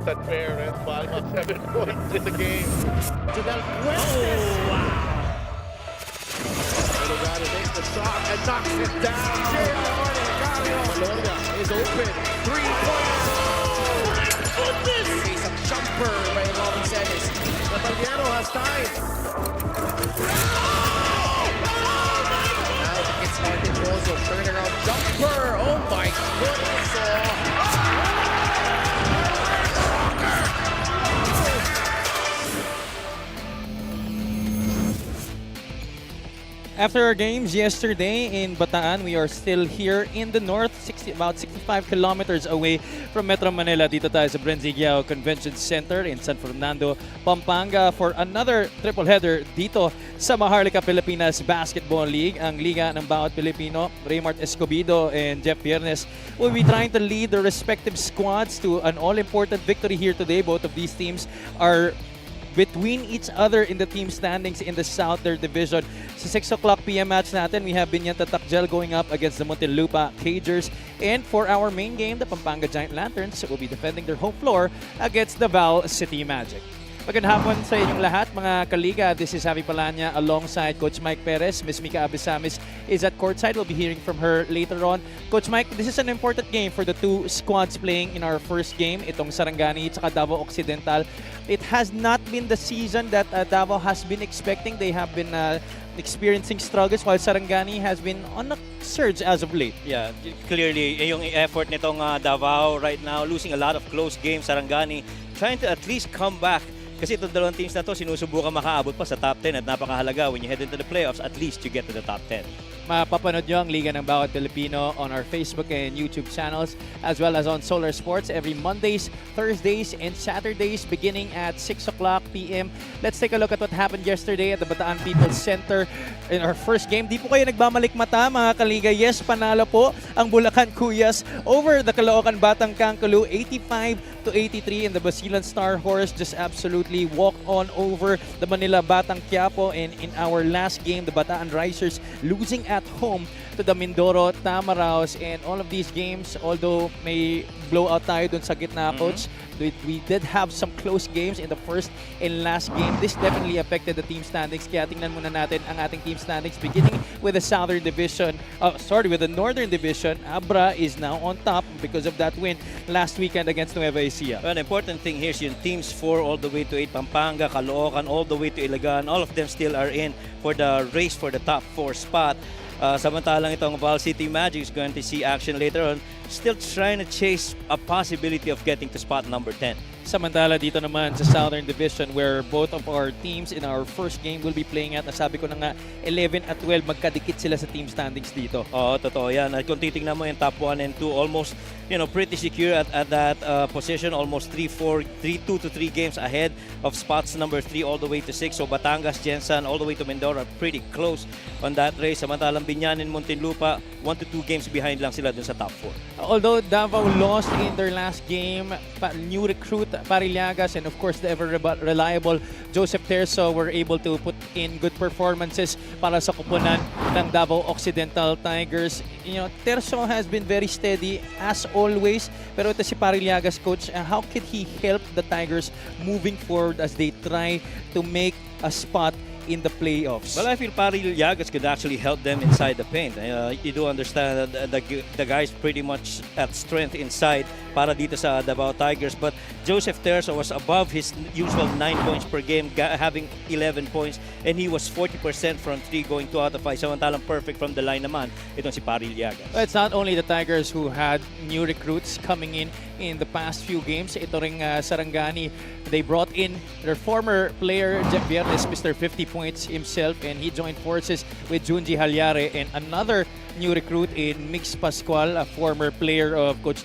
That's unfair, and Palma 7 points in the game. Janelle Fuentes. Oh, wow. Sarangani makes the shot and knocks it down. Malonia is open. 3-pointer. Goodness! Face a jumper by Robin Celis. Italiano has time. Now it gets started also. Turnaround jumper. Oh my goodness. After our games yesterday in Bataan, we are still here in the north, about 65 kilometers away from Metro Manila. Dito tayo sa Brenzigiao Convention Center in San Fernando, Pampanga for another triple header dito sa Maharlika Pilipinas Basketball League. Ang liga ng bawat Pilipino, Raymart Escobedo and Jeff Viernes, will be trying to lead their respective squads to an all-important victory here today. Both of these teams are between each other in the team standings in the South, their division. Sa 6 o'clock p.m. match natin, we have Binyanta Takjel going up against the Muntinlupa Cagers. And for our main game, the Pampanga Giant Lanterns will be defending their home floor against the Davao City Magic. Magandang hapon sa inyong lahat, mga kaliga. This is Javi Palanya alongside Coach Mike Perez. Miss Mika Abisamis is at courtside. We'll be hearing from her later on. Coach Mike, this is an important game for the two squads playing in our first game, itong Sarangani at Davao Occidental. It has not been the season that Davao has been expecting. They have been experiencing struggles while Sarangani has been on a surge as of late. Yeah, clearly, yung effort nitong Davao right now, losing a lot of close games. Sarangani trying to at least come back. Kasi itong dalawang teams na to, sinusubukan makaabot pa sa top 10 at napakahalaga when you head into the playoffs, at least you get to the top 10. Mapapanood nyo ang Liga ng Bawat Pilipino on our Facebook and YouTube channels as well as on Solar Sports every Mondays, Thursdays, and Saturdays beginning at 6 o'clock p.m. Let's take a look at what happened yesterday at the Bataan People's Center in our first game. Di po kayo nagbamalik mata, mga kaliga. Yes, panalo po ang Bulacan Kuyas over the Caloocan Batang Kangkulu 85-83, and the Basilan Star Horse just absolutely walked on over the Manila Batang Quiapo. And in our last game, the Bataan Risers losing at home to the Mindoro Tamaraos. And all of these games, although may blowout tayo dun sa gitna, Coach, we did have some close games in the first and last game. This definitely affected the team standings. Kaya tingnan muna natin ang ating team standings beginning with the Southern Division. With the Northern Division. Abra is now on top because of that win last weekend against Nueva Ecija. Well, an important thing here is yung teams 4 all the way to 8, Pampanga, Caloocan, all the way to Ilagan. All of them still are in for the race for the top 4 spot. Samantalang itong Val City Magic is going to see action later on, still trying to chase a possibility of getting to spot number 10. Samantala dito naman sa Southern Division where both of our teams in our first game will be playing at, nasabi ko na nga, 11 at 12, magkadikit sila sa team standings dito. Oo, totoo yan. At kung titignan mo yung top 1 and 2, almost, pretty secure at that position, almost 2 to 3 games ahead of spots number 3 all the way to 6. So Batangas, Jensan, all the way to Mindoro are pretty close on that race. Samantalang Binyanin, Muntinlupa, 1 to 2 games behind lang sila dun sa top 4. Although Davao lost in their last game, new recruit Parillagas and of course the ever reliable Joseph Terzo were able to put in good performances para sa kupunan ng Davao Occidental Tigers. Terzo has been very steady as always, pero ito si Parillagas, Coach, how can he help the Tigers moving forward as they try to make a spot in the playoffs? Well, I feel Parillagas could actually help them inside the paint. You do understand that the guys pretty much at strength inside para dito sa Davao Tigers. But Joseph Terzo was above his usual 9 points per game, having 11 points. And he was 40% from 3, going 2 out of 5. Samantalang perfect from the line naman, itong si Parillagas. Well, it's not only the Tigers who had new recruits coming in the past few games. Ito ring Sarangani, they brought in their former player, Jeff Viernes, Mr. 50 points himself, and he joined forces with Junji Halyare and another new recruit in Mix Pascual, a former player of Coach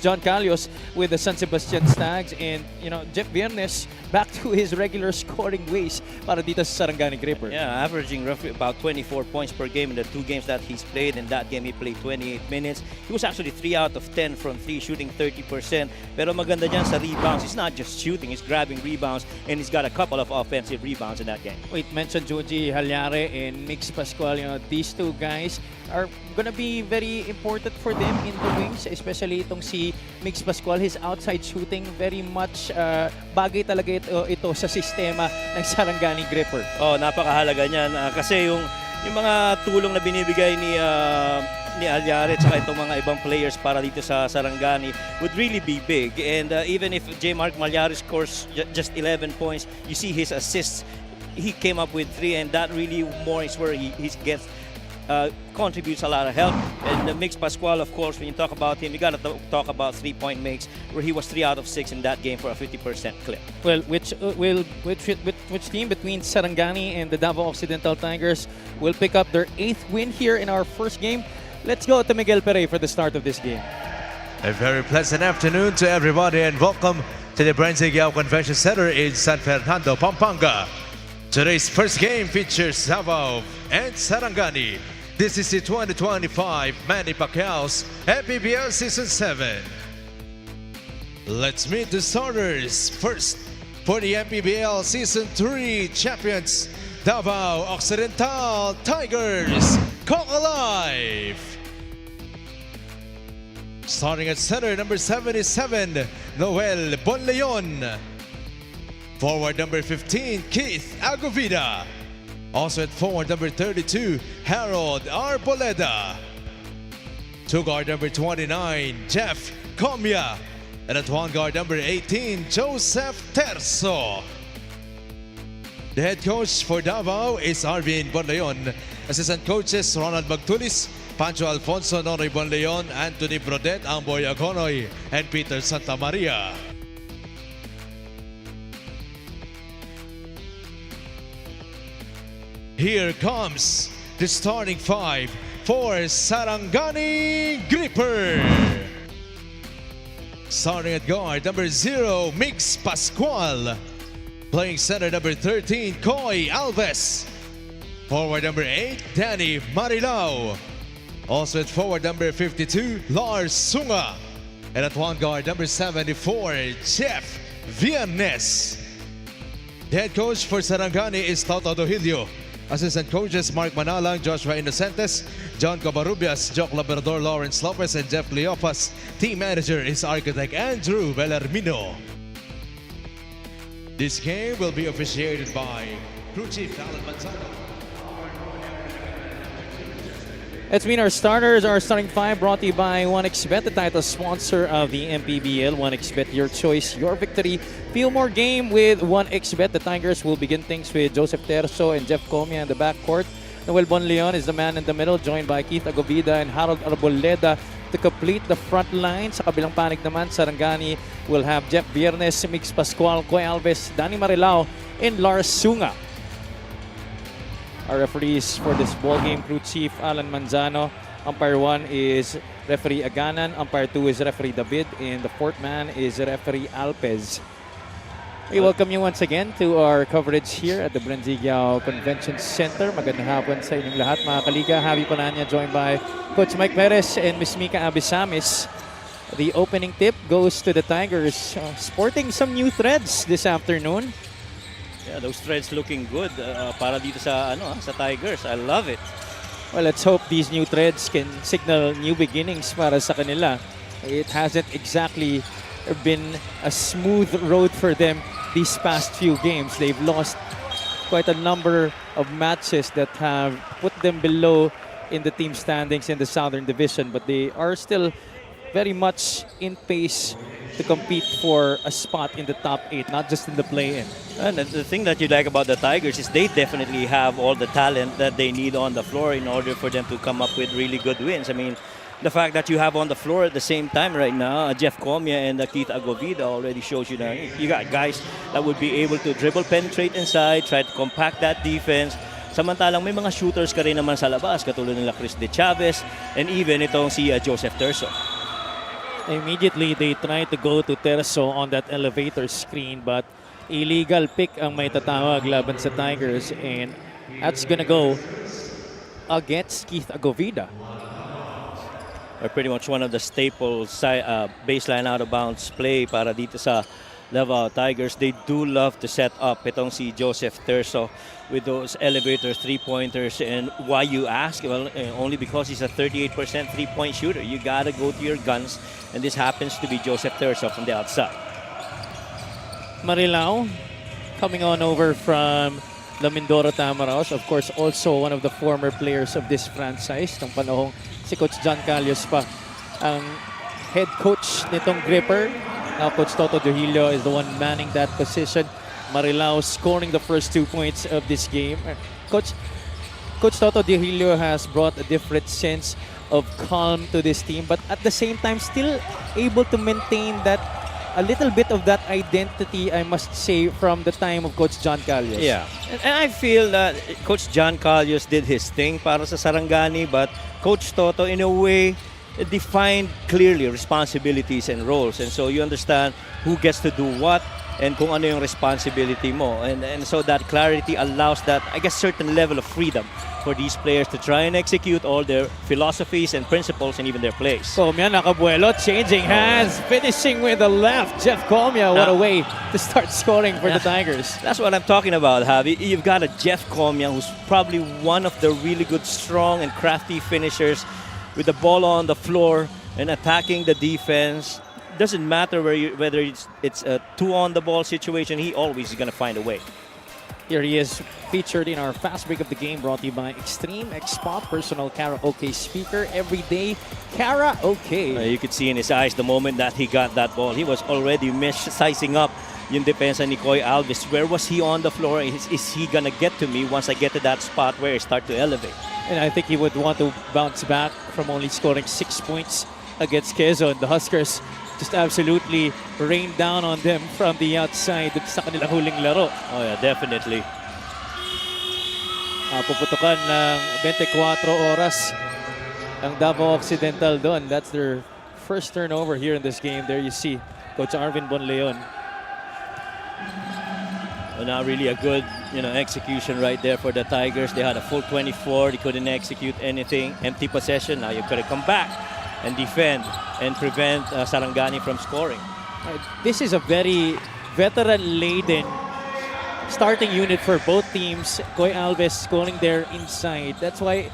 John Calios with the San Sebastian Stags. And Jeff Viernes back to his regular scoring ways para dito sa Sarangani Gripper. Yeah, averaging roughly about 24 points per game in the 2 games that he's played. In that game, he played 28 minutes. He was actually 3 out of 10 from 3, shooting 30%. Pero maganda dyan sa rebounds. He's not just shooting, he's grabbing rebounds, and he's got a couple of offensive rebounds in that game. Wait, mentioned Junji Halyare and Mix Pascual. These two guys are gonna be very important for them in the wings, especially itong si Mix Pascual. His outside shooting very much bagay talaga ito sa sistema ng Sarangani Gripper. Oh, napakahalaga niyan kasi yung mga tulong na binibigay ni Alyari at saka itong mga ibang players para dito sa Sarangani would really be big. And even if J. Mark Malyari scores just 11 points, you see his assists. He came up with 3, and that really more is where he gets contributes a lot of help. And the Mix Pascual, of course, when you talk about him, you got to talk about 3-point makes, where he was 3 out of 6 in that game for a 50% clip. Well, which team between Sarangani and the Davao Occidental Tigers will pick up their 8th win here in our first game? Let's go to Miguel Perey for the start of this game. A very pleasant afternoon to everybody and welcome to the Brenzig Convention Center in San Fernando, Pampanga. Today's first game features Davao and Sarangani. This is the 2025 Manny Pacquiao's MPBL Season 7. Let's meet the starters. First, for the MPBL Season 3 champions, Davao Occidental Tigers, Come Alive! Starting at center, number 77, Noel Bonleon. Forward number 15, Keith Agovida. Also at forward number 32, Harold Arboleda. Two guard number 29, Jeff Comia. And at one guard number 18, Joseph Terzo. The head coach for Davao is Arvin Bonleon. Assistant coaches Ronald Magtulis, Pancho Alfonso, Nonoy Bonleon, Anthony Brodet, Amboy Agonoy, and Peter Santamaria. Here comes the starting 5 for Sarangani Gripper. Starting at guard, number 0, Mix Pascual. Playing center, number 13, Coy Alves. Forward number 8, Danny Marilao. Also at forward number 52, Lars Sunga. And at one guard, number 74, Jeff Villanes. The head coach for Sarangani is Toto Dohilio. Assistant coaches Mark Manalang, Joshua Innocentes, John Covarrubias, Jock Labrador, Lawrence Lopez, and Jeff Leopas. Team manager is architect Andrew Bellarmino. This game will be officiated by crew chief Alan Manzano. Let's meet our starters. Our starting 5 brought to you by 1xBet, the title sponsor of the MPBL. 1xBet, your choice, your victory. Feel more game with 1xBet. The Tigers will begin things with Joseph Terzo and Jeff Comia in the backcourt. Noel Bonleon is the man in the middle, joined by Keith Agovida and Harold Arboleda to complete the front line. Sa kabilang panig naman, Sarangani will have Jeff Viernes, Mix Pascual, Coy Alves, Danny Marilao, and Lars Sunga. Our referees for this ball game, crew chief Alan Manzano. Umpire 1 is referee Aganan. Umpire 2 is referee David. And the fourth man is referee Alpez. We welcome you once again to our coverage here at the Brenzig Convention Center. Magandang hapon sa inyong lahat, mga kaliga. Javi Pananya joined by Coach Mike Perez and Miss Mika Abisamis. The opening tip goes to the Tigers, sporting some new threads this afternoon. Yeah, those threads looking good para dito sa sa Tigers. I love it. Well, let's hope these new threads can signal new beginnings para sa kanila. It hasn't exactly been a smooth road for them these past few games. They've lost quite a number of matches that have put them below in the team standings in the Southern Division, but they are still very much in pace to compete for a spot in the top 8, not just in the play-in. And the thing that you like about the Tigers is they definitely have all the talent that they need on the floor in order for them to come up with really good wins. I mean, the fact that you have on the floor at the same time right now, Jeff Comia and Keith Agovida already shows you that you got guys that would be able to dribble, penetrate inside, try to compact that defense. Samantalang may mga shooters ka rin naman sa labas, katulad nila Chris De Chavez and even itong si Joseph Terzo. Immediately, they tried to go to Terzo on that elevator screen, but illegal pick ang may tatawag laban sa Tigers, and that's gonna go against Keith Agovida. Or pretty much one of the staples baseline out of bounds play para dito sa Davao Tigers, they do love to set up itong si Joseph Terso with those elevator three-pointers. And why you ask? Well, only because he's a 38% three-point shooter. You gotta go to your guns, and this happens to be Joseph Terso from the outside. Marilao coming on over from the Mindoro Tamaraos. Of course, also one of the former players of this franchise. Nung panahong si Coach John Calios pa ang head coach nitong Gripper. Now Coach Toto Dujillo is the one manning that position. Marilao scoring the first 2 points of this game. Coach Toto Dujillo has brought a different sense of calm to this team, but at the same time still able to maintain that a little bit of that identity, I must say, from the time of Coach John Calios. Yeah, and I feel that Coach John Calios did his thing para sa Sarangani, but Coach Toto, in a way, defined clearly responsibilities and roles. And so you understand who gets to do what and kung ano yung responsibility mo. And so that clarity allows that, I guess, certain level of freedom for these players to try and execute all their philosophies and principles and even their plays. Comia nakabuelo, changing hands, finishing with the left. Jeff Comia, what a way to start scoring for the Tigers. That's what I'm talking about, Javi. You've got a Jeff Comia who's probably one of the really good, strong, and crafty finishers with the ball on the floor and attacking the defense. Doesn't matter whether it's a two-on-the-ball situation, he always is going to find a way. Here he is, featured in our fast break of the game, brought to you by Extreme Expo Personal Karaoke Speaker. Every day, karaoke. You could see in his eyes the moment that he got that ball. He was already sizing up yung depensa ni Coy Alves. Where was he on the floor? Is he going to get to me once I get to that spot where I start to elevate? And I think he would want to bounce back from only scoring 6 points against Quezon. The Huskers just absolutely rained down on them from the outside sa kanilang huling laro. Oh yeah, definitely. Puputukan ng 24 oras ang Davao Occidental doon. That's their first turnover here in this game. There you see Coach Arvin Bonleon. Well, not really a good, execution right there for the Tigers. They had a full 24. They couldn't execute anything. Empty possession. Now you could have come back and defend and prevent Sarangani from scoring. This is a very veteran-laden starting unit for both teams. Coy Alves scoring there inside. That's why,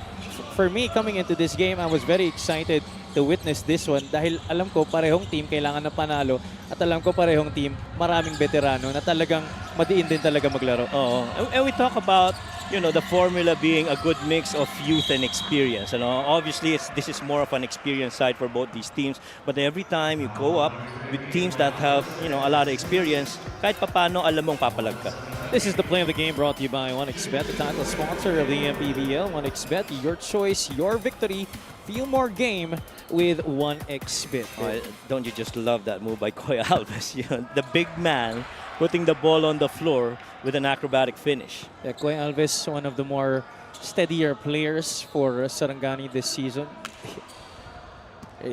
for me, coming into this game, I was very excited to witness this one dahil alam ko parehong team kailangan na panalo at alam ko parehong team maraming veterano na talagang madiin din talaga maglaro. Oh, and we talk about the formula being a good mix of youth and experience. Obviously this is more of an experience side for both these teams, but every time you go up with teams that have a lot of experience, kahit papano alam mong papalag ka. This is the play of the game brought to you by 1xBet, the title sponsor of the MPBL. 1xBet, your choice, your victory. Feel more game with 1xBet. Don't you just love that move by Coy Alves? The big man putting the ball on the floor with an acrobatic finish. Yeah, Coy Alves, one of the more steadier players for Sarangani this season.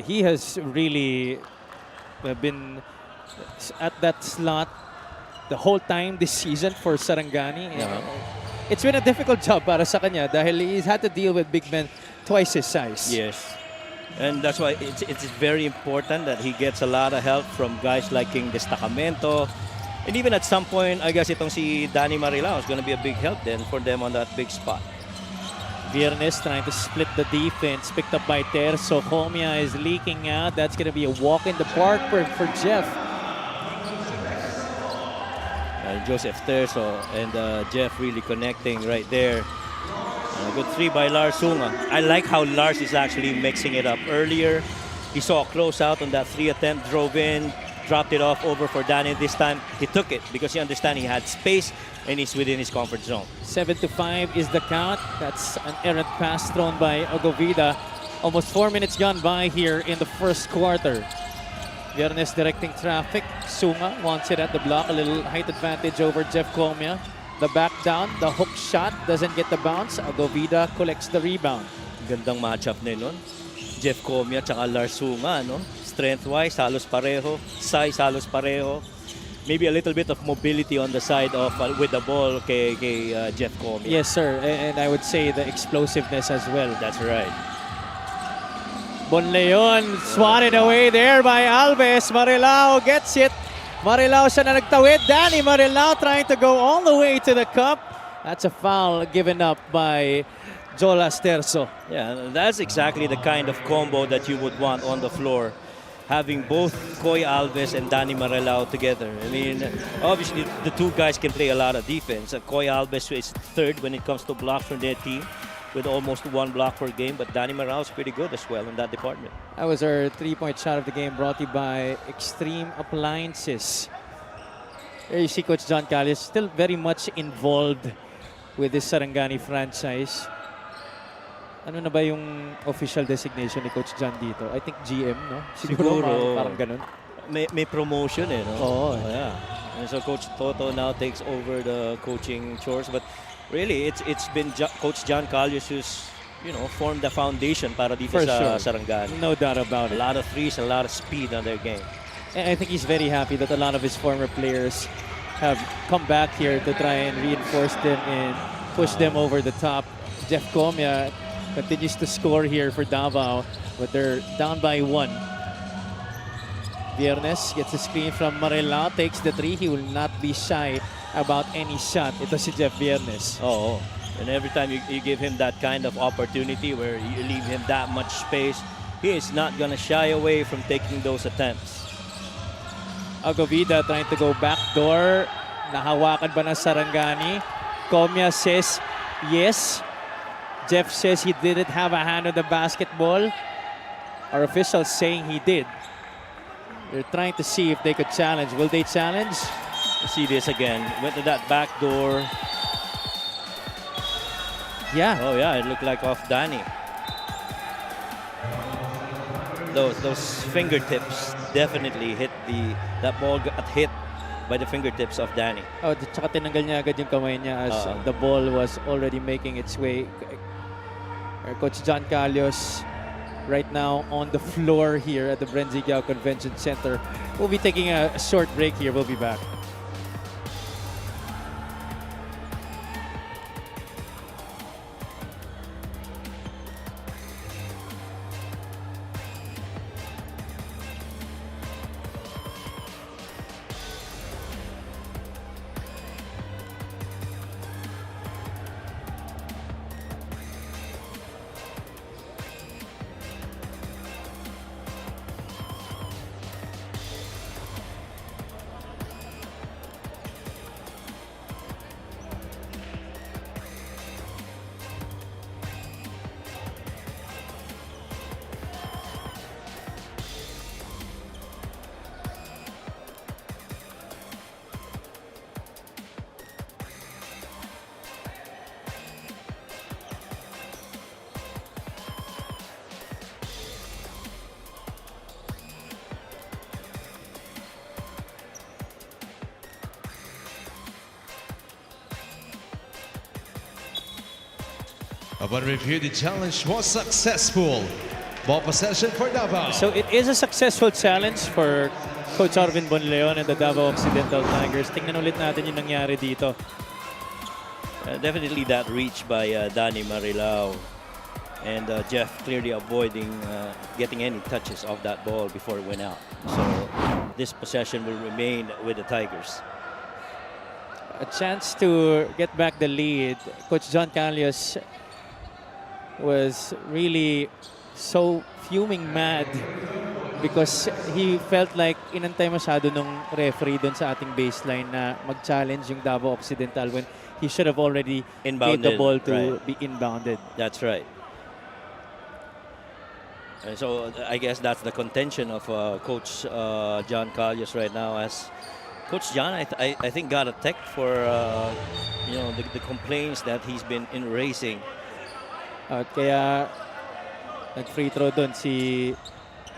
He has really been at that slot the whole time this season for Sarangani. It's been a difficult job para sa kanya dahil he's had to deal with big men twice his size. Yes. And that's why it's very important that he gets a lot of help from guys like King Destacamento. And even at some point, I guess itong si Danny Marilao is going to be a big help then for them on that big spot. Viernes trying to split the defense, picked up by Terso. Comia is leaking out. That's going to be a walk in the park for Jeff. Joseph Terso and Jeff really connecting right there. Good three by Lars Sunga. I like how Lars is actually mixing it up. Earlier, he saw a close out on that 3 attempt, drove in, dropped it off over for Danny. This time, he took it because he understands he had space and he's within his comfort zone. 7-5 is the count. That's an errant pass thrown by Agovida. Almost 4 minutes gone by here in the first quarter. Viernes directing traffic. Sunga wants it at the block. A little height advantage over Jeff Comia. The back down, the hook shot doesn't get the bounce. Agovida collects the rebound. Gandang matchup nila nun. Jeff Comia tsaka Lars Sunga, no? Strength-wise, halos pareho. Size, halos pareho. Maybe a little bit of mobility on the side of with the ball kay Jeff Comia. Yes, sir. And I would say the explosiveness as well. That's right. Bonleon swatted away there by Alves. Marilao gets it. Marilao siya na nagtawid. Danny Marilao trying to go all the way to the cup. That's a foul given up by Jolas Terzo. Yeah, that's exactly the kind of combo that you would want on the floor. Having both Koy Alves and Danny Marilao together. I mean, obviously the two guys can play a lot of defense. Koy Alves is third when it comes to blocks from their team, with almost 1 block per game, but Danny Marilao is pretty good as well in that department. That was our 3-point shot of the game, brought to you by Extreme Appliances. There you see Coach John Calles still very much involved with this Sarangani franchise. Ano na ba yung official designation ni Coach John dito? I think GM, no? Siguro. Parang ganun. May promotion eh, no? Oo. Yeah. And so Coach Toto now takes over the coaching chores, but really it's been Coach John Calles who's, you know, formed the foundation para dito For sa sure. Sarangani. No doubt about A it. lot of threes, a lot of speed on their game. And I think he's very happy that a lot of his former players have come back here to try and reinforce them and push them over the top. Jeff Comia continues to score here for Davao, but they're down by 1. Viernes gets a screen from Marilao, takes the 3. He will not be shy about any shot. Ito si Jeff Viernes. Oh, and every time you give him that kind of opportunity where you leave him that much space, he is not gonna shy away from taking those attempts. Agovida trying to go backdoor. Nahawakan ba ng Sarangani? Comia says yes. Jeff says he didn't have a hand on the basketball. Our officials saying he did. They're trying to see if they could challenge. Will they challenge? Let's see this again. Went to that back door. Yeah. Oh yeah, it looked like off Danny. Those fingertips definitely hit that ball got hit by the fingertips of Danny. Oh, tsaka tinanggal niya agad yung kamay niya as the ball was already making its way. Coach John Calles right now on the floor here at the Brenzigiao Convention Center. We'll be taking a short break here. We'll be back. Upon review, the challenge was successful. Ball possession for Davao. So it is a successful challenge for Coach Arvin Bonleon and the Davao Occidental Tigers. Tingnan ulit natin yung nangyari dito. Definitely that reach by Danny Marilao. And Jeff clearly avoiding getting any touches of that ball before it went out. So this possession will remain with the Tigers. A chance to get back the lead. Coach John Calles was really so fuming mad because he felt like inantay masyado nung referee doon sa ating baseline na mag-challenge yung Davao Occidental when he should have already gave the ball to be inbounded. That's right. And so I guess that's the contention of Coach John Calles right now, as Coach John, I think, got a tech for you know, the complaints that he's been raising. At kaya nag-free throw doon si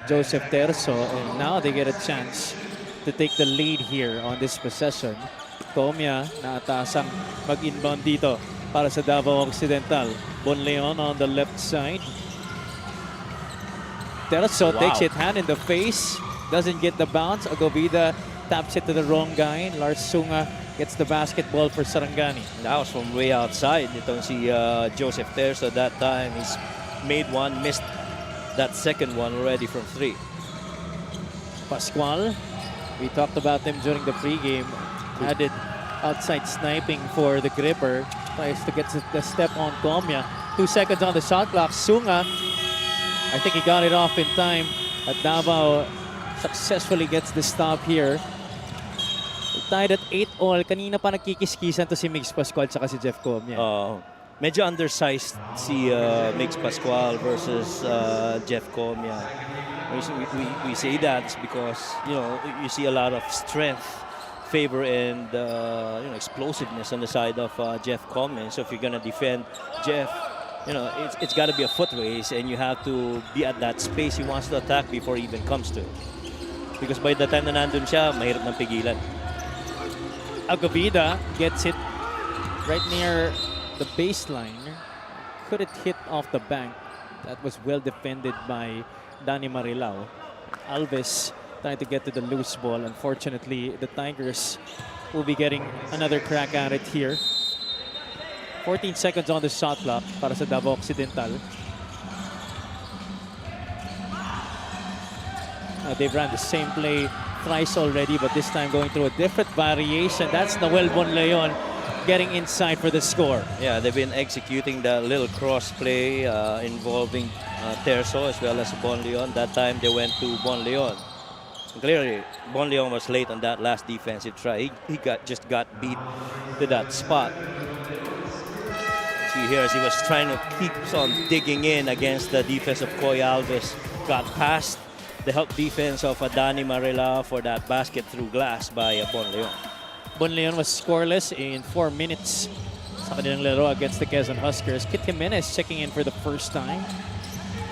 Joseph Terzo, and now they get a chance to take the lead here on this possession. Comia naatasang mag-inbound dito para sa Davao Occidental. Bonleon on the left side. Terzo takes it hand in the face, doesn't get the bounce. Agovida taps it to the wrong guy. Lars Sunga gets the basketball for Sarangani. That was from way outside. Itong si Joseph Terzo that time. He's made one, missed that second one already from 3. Pascual We talked about them during the pregame. Added outside sniping for the gripper. Tries to get the step on Comia. 2 seconds on the shot clock. Sunga, I think he got it off in time. At Davao successfully gets the stop here. Tied at 8-all. Kanina pa nagkikiskisan to si Migs Pascual at si Jeff Comia. Medyo undersized si Mix Pascual versus Jeff Comia. We say that because you see a lot of strength, favor, and explosiveness on the side of Jeff Comia. So if you're gonna defend Jeff, it's got to be a foot race, and you have to be at that space he wants to attack before he even comes to it. Because by the time na nandun siya, mahirap nang pigilan. Agavida gets it right near the baseline. Could it hit off the bank? That was well defended by Danny Marilao. Alves trying to get to the loose ball. Unfortunately, the Tigers will be getting another crack at it here. 14 seconds on the shot clock para sa Davao Occidental. They've ran the same play thrice already, but this time going through a different variation. That's Noel Bonleon getting inside for the score. Yeah, they've been executing that little cross play involving Terzo as well as Bonleon. That time they went to Bonleon. Clearly, Bonleon was late on that last defensive try. He just got beat to that spot. See here as he was trying to keep on digging in against the defense of Coy Alves. Got past the help defense of Danny Marela for that basket through glass by Bonleon. Bonleon was scoreless in 4 minutes sa kanilang laro against the Quezon Huskers. Kit Jimenez checking in for the first time.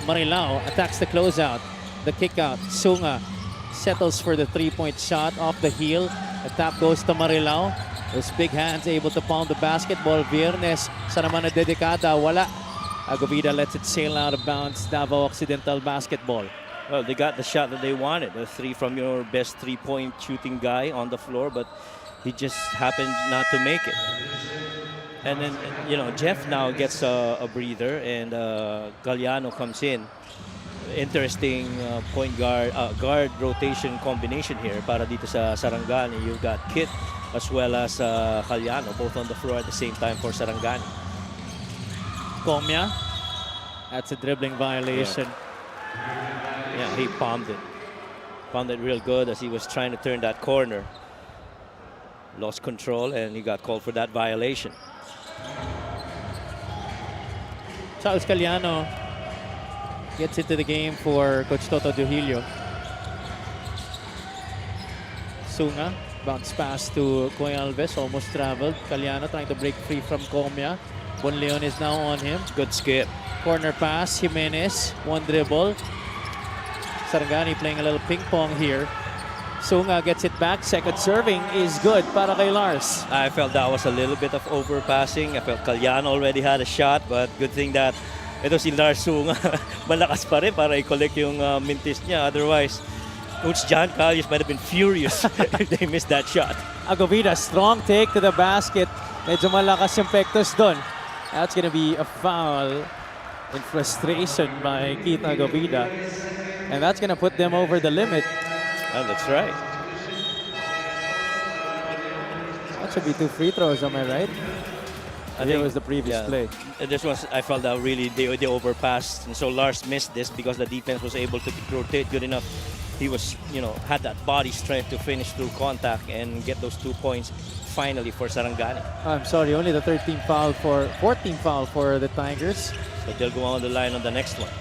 Marilao attacks the closeout. The kick out. Sunga settles for the 3-point shot off the heel. The tap goes to Marilao. Those big hands able to pound the basketball. Viernes sa naman na dedikada. Wala. Agavida lets it sail out of bounds. Davao Occidental basketball. Well, they got the shot that they wanted. A 3 from your best 3-point shooting guy on the floor, but he just happened not to make it. And then, Jeff now gets a breather, and Galliano comes in. Interesting point guard rotation combination here para dito sa Sarangani. You've got Kit as well as Galliano, both on the floor at the same time for Sarangani. Comia. That's a dribbling violation. Yeah, he palmed it. Palmed it real good as he was trying to turn that corner. Lost control, and he got called for that violation. Charles Galliano gets into the game for Coach Toto Duhilio. Sunga, bounce pass to Coy Alves, almost traveled. Galliano trying to break free from Comia. Bonleon is now on him. Good skip. Corner pass, Jimenez, one dribble. Sarangani playing a little ping pong here. Sunga gets it back. Second serving is good para kay Lars. I felt that was a little bit of overpassing. I felt Galliano already had a shot, but good thing that ito si Lars Sunga malakas pa rin para i-collect yung mintis niya. Otherwise, Coach John Calles might have been furious if they missed that shot. Agavida, strong take to the basket. Medyo malakas yung pektos doon. That's gonna be a foul in frustration by Keith Agavida. And that's gonna put them over the limit. Oh, that's right. That should be 2 free throws, am I right? I think it was the previous play. This was, I felt that really they overpassed, and so Lars missed this because the defense was able to rotate good enough. He was, had that body strength to finish through contact and get those 2 points finally for Sarangani. I'm sorry, only the 14th foul for the Tigers. So they'll go on the line on the next one.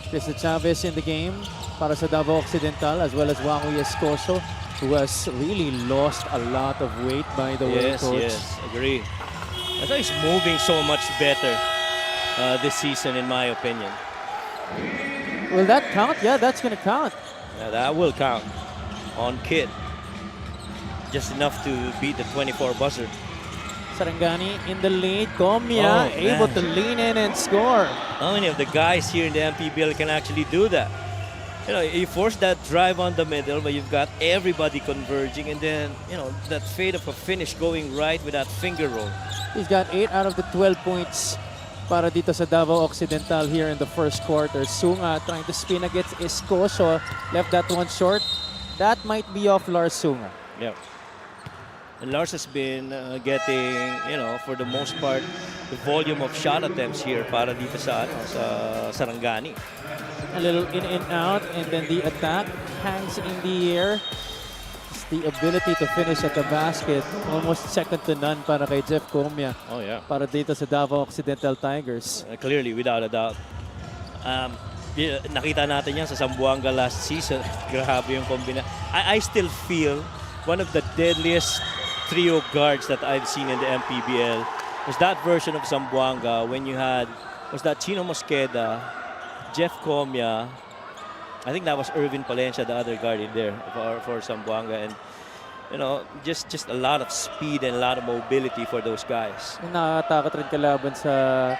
Tristan Chavez in the game para sa Davao Occidental, as well as Wangu Escoso, who has really lost a lot of weight, by the way, Coach. Yes, agree. I thought he's moving so much better this season, in my opinion. Will that count? Yeah, that's going to count. Yeah, that will count on Kid. Just enough to beat the 24 buzzer. Sarangani in the lead. Comia able to lean in and score. How many of the guys here in the MPBL can actually do that? You force that drive on the middle, but you've got everybody converging, and then, that fade of a finish going right with that finger roll. He's got 8 out of the 12 points para dito sa Davao Occidental here in the first quarter. Sunga trying to spin against Escoso. Left that one short. That might be off Lars Sunga. Yeah. And Lars has been getting, for the most part, the volume of shot attempts here para dito sa Sarangani. A little in and out, and then the attack hangs in the air. It's the ability to finish at the basket, almost second to none para kay Jeff Comia. Oh, yeah. Para dito sa Davao Occidental Tigers. Clearly, without a doubt. Nakita natin yan sa Zamboanga last season. Grabe yung kombina. I still feel one of the deadliest trio guards that I've seen in the MPBL was that version of Zamboanga when you had, was that Chino Mosqueda, Jeff Comia, I think that was Irvin Palencia, the other guard in there for Zamboanga, and just a lot of speed and a lot of mobility for those guys. Nakakatakot rin kalaban sa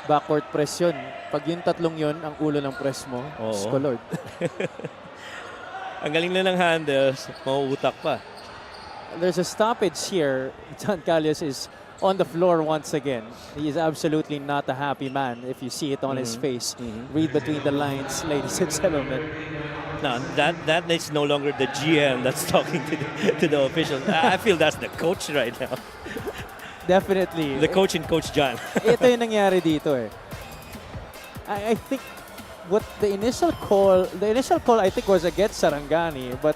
backcourt press yun. Pag yung tatlong yun, ang ulo ng press mo, Lord. Ang galing na ng handles, mauutak pa. There's a stoppage here. John Calles is on the floor once again. He is absolutely not a happy man if you see it on his face. Read between the lines, ladies and gentlemen. No, that is no longer the GM that's talking to the officials. I feel that's the coach right now. Definitely. The coach and Coach John. Ito yung nangyari dito eh. I think what the initial call I think was against Sarangani, but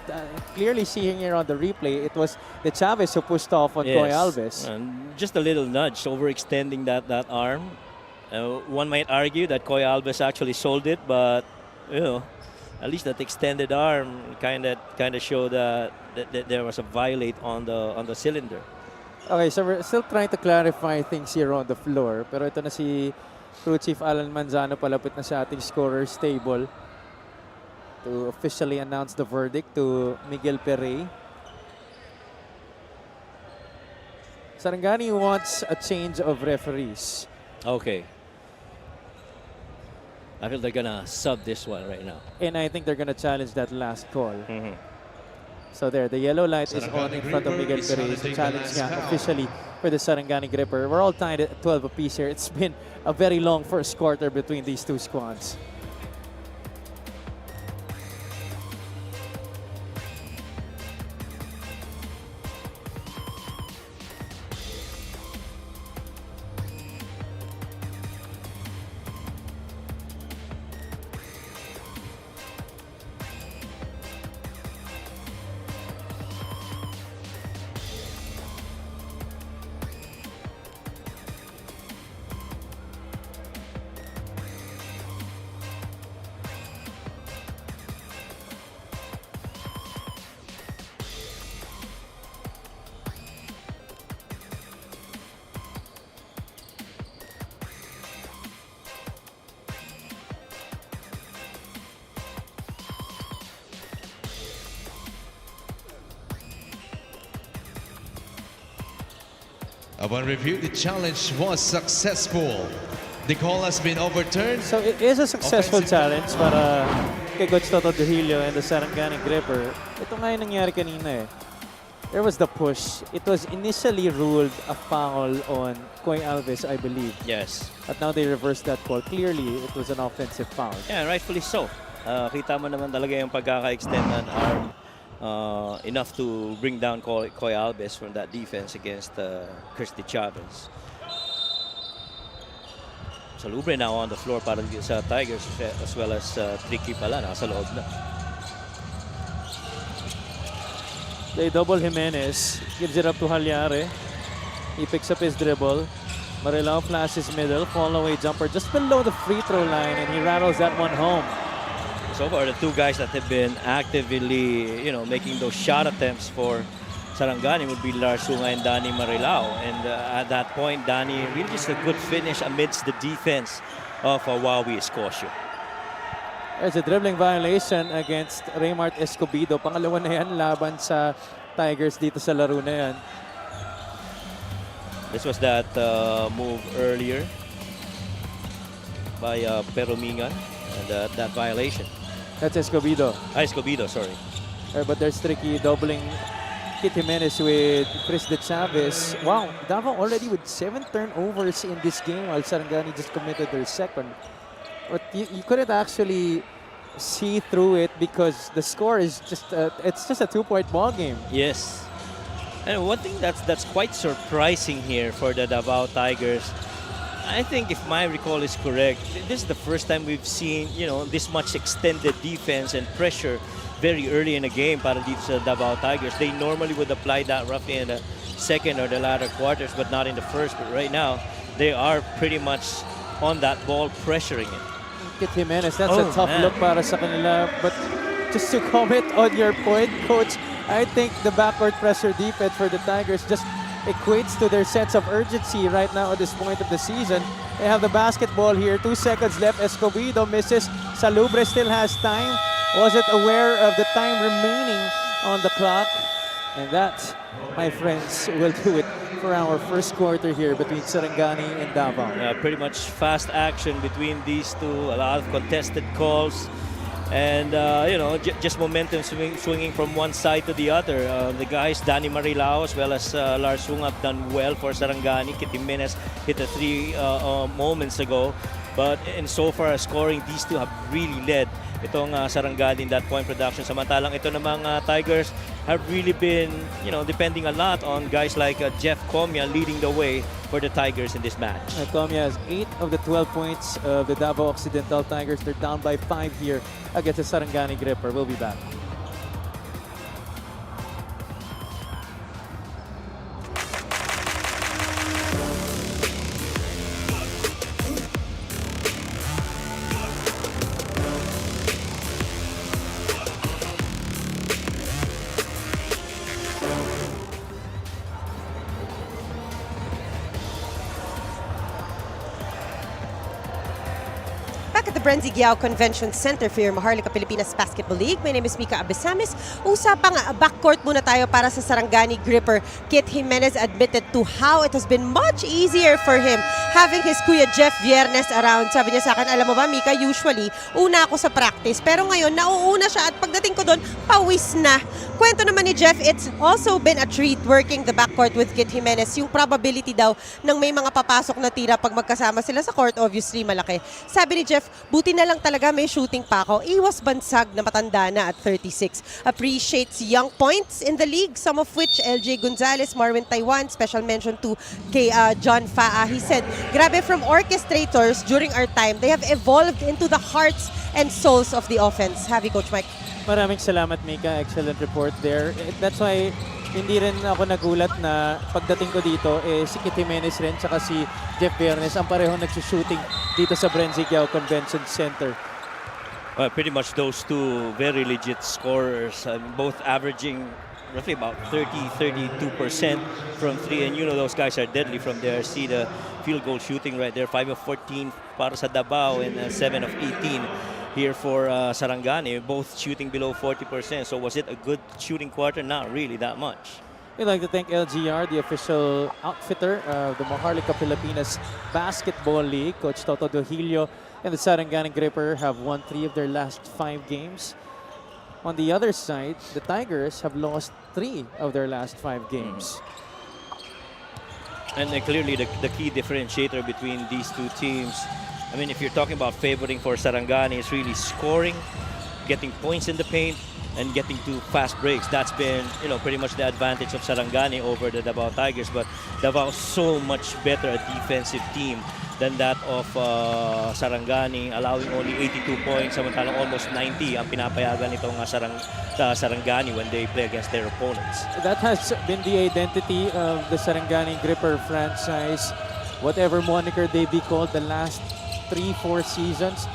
clearly seeing here on the replay, it was the Chavez who pushed off on Coy Alves. And just a little nudge, overextending that arm. One might argue that Coy Alves actually sold it, but at least that extended arm kind of showed that there was a violate on the cylinder. Okay, so we're still trying to clarify things here on the floor, pero ito na si Crew Chief Alan Manzano palapit na sa ating scorers table to officially announce the verdict to Miguel Perey. Sarangani wants a change of referees. Okay. I feel they're gonna sub this one right now. And I think they're gonna challenge that last call. So there, the yellow light is on in front of Miguel Perez. Challenge niya officially for the Sarangani Gripper. We're all tied at 12 apiece here. It's been a very long first quarter between these two squads. Upon review, the challenge was successful. The call has been overturned. So it is a successful challenge para kay Coach Toto Trujillo and the Sarangani Gripper. Ito nga yung nangyari kanina eh. There was the push. It was initially ruled a foul on Coy Alves, I believe. Yes. But now they reversed that call. Clearly, it was an offensive foul. Yeah, rightfully so. Kita mo naman talaga yung pagkaka-extend ng arm. Enough to bring down Coy Alves from that defense against Christy Chavez. Salubre now on the floor para sa Tigers as well as Tricky pala nasa loob na. They double Jimenez, gives it up to Halyare. He picks up his dribble. Marilao flashes middle, fall away jumper just below the free throw line, and he rattles that one home. So far, the two guys that have been actively, making those shot attempts for Sarangani would be Lars Sunga and Danny Marilao. And at that point, Danny really just a good finish amidst the defense of Wawi Escocio. There's a dribbling violation against Raymart Escobedo. Pangalawa na yan laban sa Tigers dito sa laro na yan. This was that move earlier by Peromingan and that violation. That's Escobedo. Escobedo, sorry. But there's Tricky doubling Kit Jimenez with Chris De Chavez. Wow, Davao already with 7 turnovers in this game while Sarangani just committed their second. But you couldn't actually see through it because the score is just it's just a 2-point ball game. Yes. And one thing that's quite surprising here for the Davao Tigers, I think if my recall is correct, this is the first time we've seen, this much extended defense and pressure very early in the game para dito sa Davao Tigers. They normally would apply that roughly in the second or the latter quarters, but not in the first. But right now, they are pretty much on that ball, pressuring it. Kit Jimenez, that's a tough look para sa kanila. But just to comment on your point, Coach, I think the backcourt pressure defense for the Tigers just equates to their sense of urgency right now at this point of the season. They have the basketball here. 2 seconds left. Escobedo misses. Salubre still has time. Wasn't aware of the time remaining on the clock. And that, my friends, will do it for our first quarter here between Sarangani and Davao. Pretty much fast action between these two. A lot of contested calls. And, just momentum swinging from one side to the other. The guys, Danny Marilao as well as Lars Hung have done well for Sarangani. Kit Jimenez hit a 3 moments ago. But in so far as scoring, these two have really led itong Sarangani in that point production. Samantalang ito namang Tigers have really been, depending a lot on guys like Jeff Comia leading the way for the Tigers in this match. Comia has 8 of the 12 points of the Davao Occidental Tigers. They're down by 5 here against the Sarangani Gripper. We'll be back. Back at the Brenzy Giao Convention Center for your Maharlika Pilipinas Basketball League. My name is Mika Abesamis. Usapang backcourt muna tayo para sa Sarangani Gripper. Kit Jimenez admitted to how it has been much easier for him having his kuya Jeff Viernes around. Sabi niya sa akin, alam mo ba Mika, usually una ako sa practice. Pero ngayon, nauuna siya at pagdating ko doon, pawis na. Kwento naman ni Jeff, it's also been a treat working the backcourt with Kit Jimenez. Yung probability daw ng may mga papasok na tira pag magkasama sila sa court, obviously malaki. Sabi ni Jeff, buti na lang talaga may shooting pa ako. Iwas bansag na matanda na at 36. Appreciates young points in the league, some of which LJ Gonzalez, Marvin Taiwan, special mention to kay John Faa. He said, grabe, from orchestrators during our time, they have evolved into the hearts and souls of the offense. Have you, Coach Mike? Maraming salamat, Mika. Excellent report there. That's why hindi rin ako nagulat na pagdating ko dito, si Kit Jimenez rin tsaka si Jeff Viernes ang parehong nagsushooting dito sa Brenzy Giao Convention Center. Well, pretty much those two very legit scorers, both averaging roughly about 32% from 3. And those guys are deadly from there. See the field goal shooting right there. 5 of 14 para sa Davao and 7 of 18 here for Sarangani, both shooting below 40%. So was it a good shooting quarter? Not really that much. We'd like to thank LGR, the official outfitter of the Maharlika Pilipinas Basketball League. Coach Toto Dohilio and the Sarangani Gripper have won 3 of their last 5 games. On the other side, the Tigers have lost 3 of their last 5 games. And clearly the key differentiator between these two teams, I mean, if you're talking about favoring for Sarangani, it's really scoring, getting points in the paint, and getting to fast breaks. That's been, pretty much the advantage of Sarangani over the Davao Tigers. But Davao so much better a defensive team than that of Sarangani, allowing only 82 points, samantalang almost 90 ang pinapayagan nitong Sarangani when they play against their opponents. That has been the identity of the Sarangani Gripper franchise. Whatever moniker they be called the last 3-4 seasons,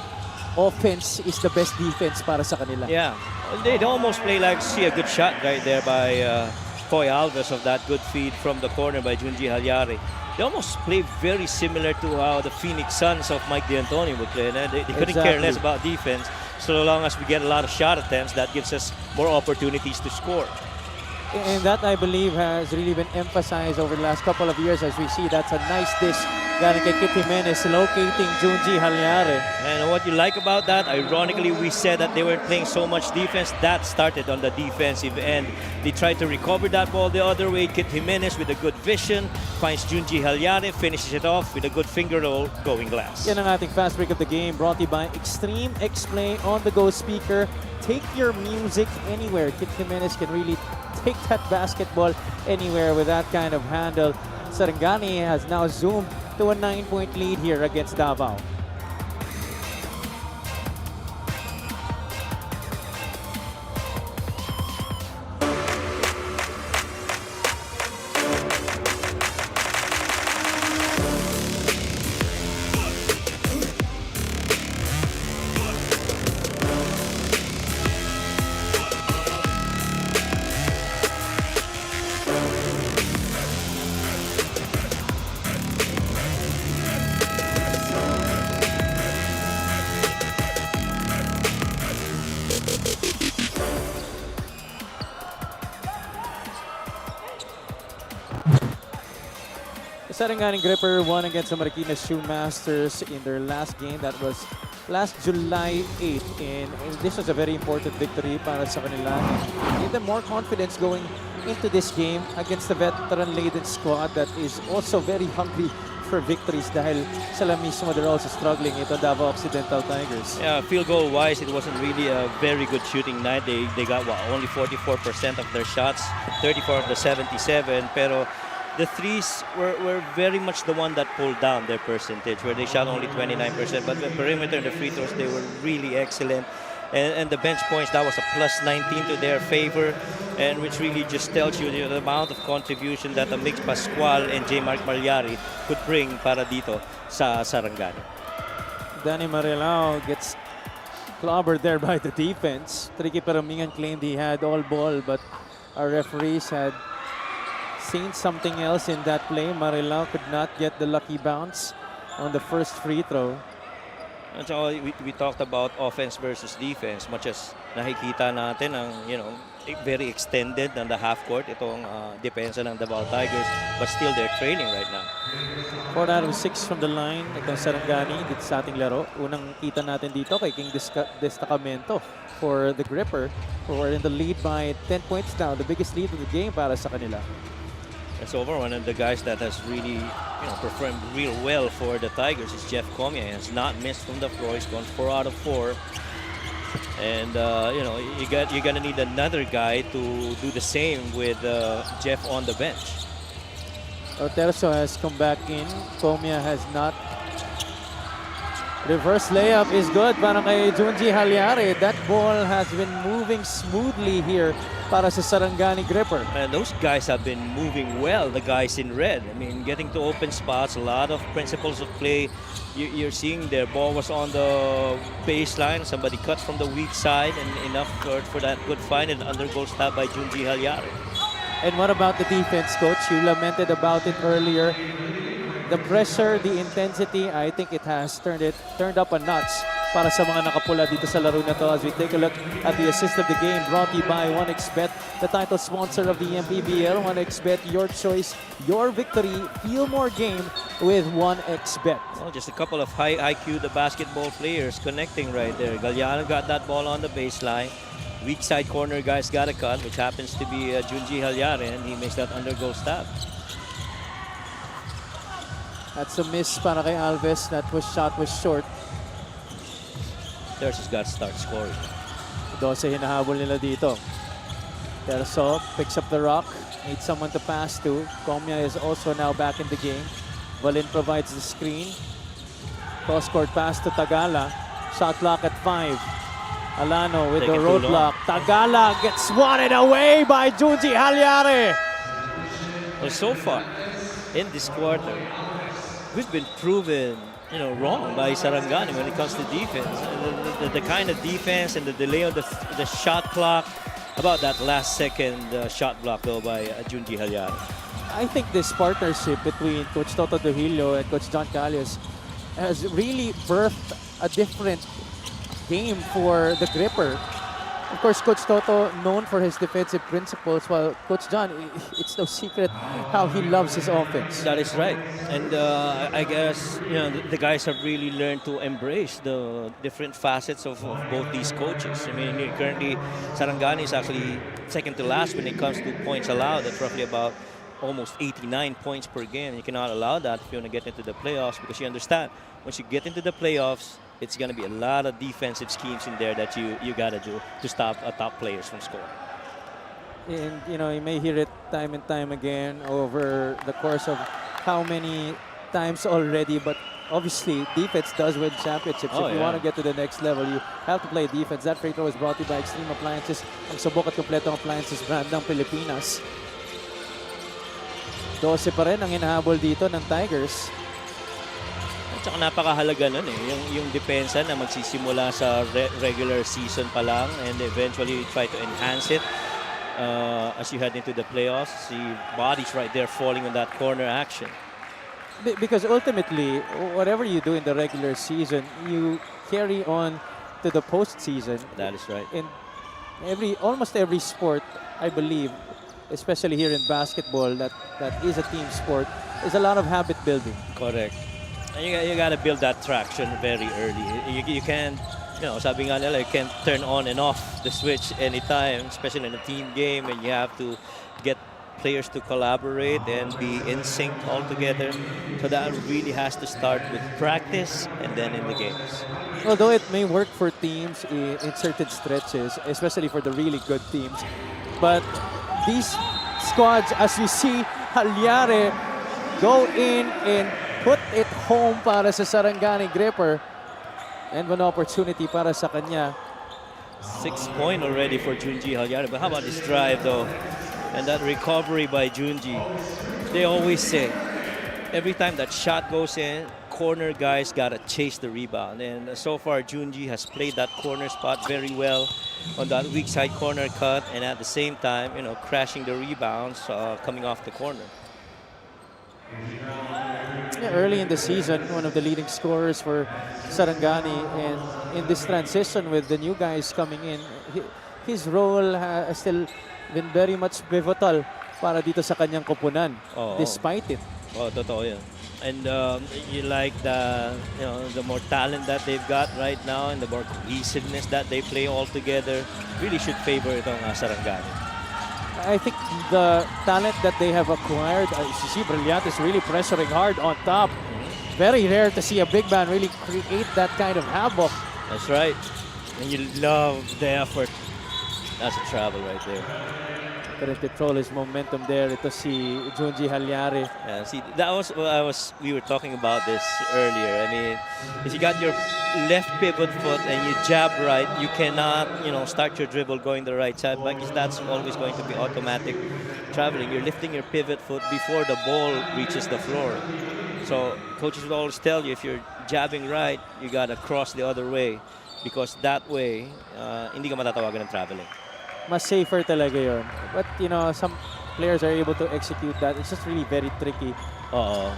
offense is the best defense para sa kanila. Yeah, they'd almost play like, see a good shot right there by Coy Alves of that good feed from the corner by Junji Halyari. They almost play very similar to how the Phoenix Suns of Mike D'Antoni would play. They couldn't care less about defense. So long as we get a lot of shot attempts, that gives us more opportunities to score. And that, I believe, has really been emphasized over the last couple of years as we see that's a nice dish galing kay Kit Jimenez, locating Junji Halyare. And what you like about that, ironically, we said that they were playing so much defense. That started on the defensive end. They tried to recover that ball the other way. Kit Jimenez with a good vision finds Junji Halyare, finishes it off with a good finger roll, going glass. Yan ang ating fast break of the game, brought to you by Extreme X-Play on-the-go speaker. Take your music anywhere. Kit Jimenez can really take that basketball anywhere with that kind of handle. Sarangani has now zoomed to a 9-point lead here against Davao. Sarangani Gripper won against the Marikina Shoemasters in their last game. That was last July 8. And this was a very important victory para sa kanila. Give them more confidence going into this game against the veteran-laden squad that is also very hungry for victories dahil sila mismo they're also struggling ito Davao Occidental Tigers. Yeah, field goal wise, it wasn't really a very good shooting night. They got only 44% of their shots, 34 of the 77. Pero the threes were very much the one that pulled down their percentage, where they shot only 29%. But the perimeter and the free throws, they were really excellent. And the bench points, that was a plus 19 to their favor, and which really just tells you the amount of contribution that Mix Pascual and J. Mark Malyari could bring para dito sa Sarangani. Danny Marilao gets clobbered there by the defense. Tricky Paramingan claimed he had all ball, but our referees had seen something else in that play. Marilao could not get the lucky bounce on the first free throw. And so we talked about offense versus defense, much as nakikita natin ang, very extended on the half court itong depensa ng Davao Tigers, but still they're trailing right now. 4 out of 6 from the line. Itong Sarangani dito sa ating laro. Unang kita natin dito kay King Destacamento for the Gripper, who are in the lead by 10 points now. The biggest lead of the game para sa kanila. It's over. One of the guys that has really, performed real well for the Tigers is Jeff Comia. He has not missed from the floor. He's gone 4 out of 4. And you're gonna need another guy to do the same with Jeff on the bench. Oterso has come back in. Comia has not. Reverse layup is good para kay Junji Halyare. That ball has been moving smoothly here para sa Sarangani Gripper. And those guys have been moving well, the guys in red. I mean, getting to open spots, a lot of principles of play. You're seeing their ball was on the baseline. Somebody cuts from the weak side and enough for that good find and undergoal stop by Junji Halyare. And what about the defense, Coach? You lamented about it earlier. The pressure, the intensity, I think it has turned up a notch para sa mga nakapula dito sa laro na to. As we take a look at the assist of the game, brought to you by 1xBet, the title sponsor of the MPBL. 1xBet, your choice, your victory. Feel more game with 1xBet. Well, just a couple of high IQ, the basketball players connecting right there. Galliano got that ball on the baseline. Weak side corner guys got a cut, which happens to be Junji Halyare, and he makes that undergoal stop. That's a miss para kay Alves. That shot was short. There's has got to start scoring. 12 hinahabol nila dito. Terso picks up the rock. Needs someone to pass to. Comia is also now back in the game. Valin provides the screen. Cross-court pass to Tagala. Shot clock at 5. Alano with the roadblock. Tagala gets swatted away by Junji Halyare. Well, so far in this quarter, we've been proven, wrong by Sarangani when it comes to defense. The kind of defense and the delay of the shot clock. About that last second shot block though by Junji Halyare. I think this partnership between Coach Toto Dojillo and Coach John Calles has really birthed a different game for the Gripper. Of course, Coach Toto known for his defensive principles, while Coach John, it's no secret how he loves his offense. That is right. And I guess the guys have really learned to embrace the different facets of both these coaches. I mean, currently Sarangani is actually second to last when it comes to points allowed. That's roughly about almost 89 points per game. You cannot allow that if you want to get into the playoffs, because you understand once you get into the playoffs, it's going to be a lot of defensive schemes in there that you got to do to stop top players from scoring. And you may hear it time and time again over the course of how many times already, but obviously defense does win championships. If you want to get to the next level, you have to play defense. That free throw is brought to you by Extreme Appliances, ang subok at kompletong appliances brand ng Pilipinas. 12 pa rin ang hinahabol dito ng Tigers. At saka napakahalaga nun yung depensa na magsisimula sa regular season pa lang, and eventually try to enhance it as you head into the playoffs. See bodies right there falling on that corner action. Because ultimately, whatever you do in the regular season, you carry on to the postseason. That is right. In almost every sport, I believe, especially here in basketball, that is a team sport, is a lot of habit building. Correct. And you got to build that traction very early. You can't, sabi nga nila, you can't turn on and off the switch anytime, especially in a team game, and you have to get players to collaborate and be in sync all together. So that really has to start with practice and then in the games. Although it may work for teams in certain stretches, especially for the really good teams, but these squads, as you see, Halyare go in and put it home para sa Sarangani Gripper. And one opportunity para sa kanya. 6 point already for Junji Halyare. But how about this drive though? And that recovery by Junji. They always say, every time that shot goes in, corner guys got to chase the rebound. And so far, Junji has played that corner spot very well on that weak side corner cut, and at the same time, crashing the rebounds coming off the corner. Yeah, early in the season, one of the leading scorers for Sarangani, and in this transition with the new guys coming in, his role has still been very much pivotal para dito sa kanyang koponan, despite it. Oh, totoo yan. And you like the more talent that they've got right now and the more cohesiveness that they play all together really should favor itong Sarangani. I think the talent that they have acquired, you see Brillantes really pressuring hard on top. Very rare to see a big man really create that kind of havoc. That's right. And you love the effort. That's a travel right there. Couldn't control his momentum there. Ito si Junji Halyare. Yeah, see, we were talking about this earlier. I mean, if you got your left pivot foot and you jab right, you cannot, start your dribble going the right side, because that's always going to be automatic traveling. You're lifting your pivot foot before the ball reaches the floor. So coaches will always tell you, if you're jabbing right, you gotta cross the other way, because that way, hindi ka matatawagan ng traveling. Mas safer talaga yun. But, some players are able to execute that. It's just really very tricky. Oo.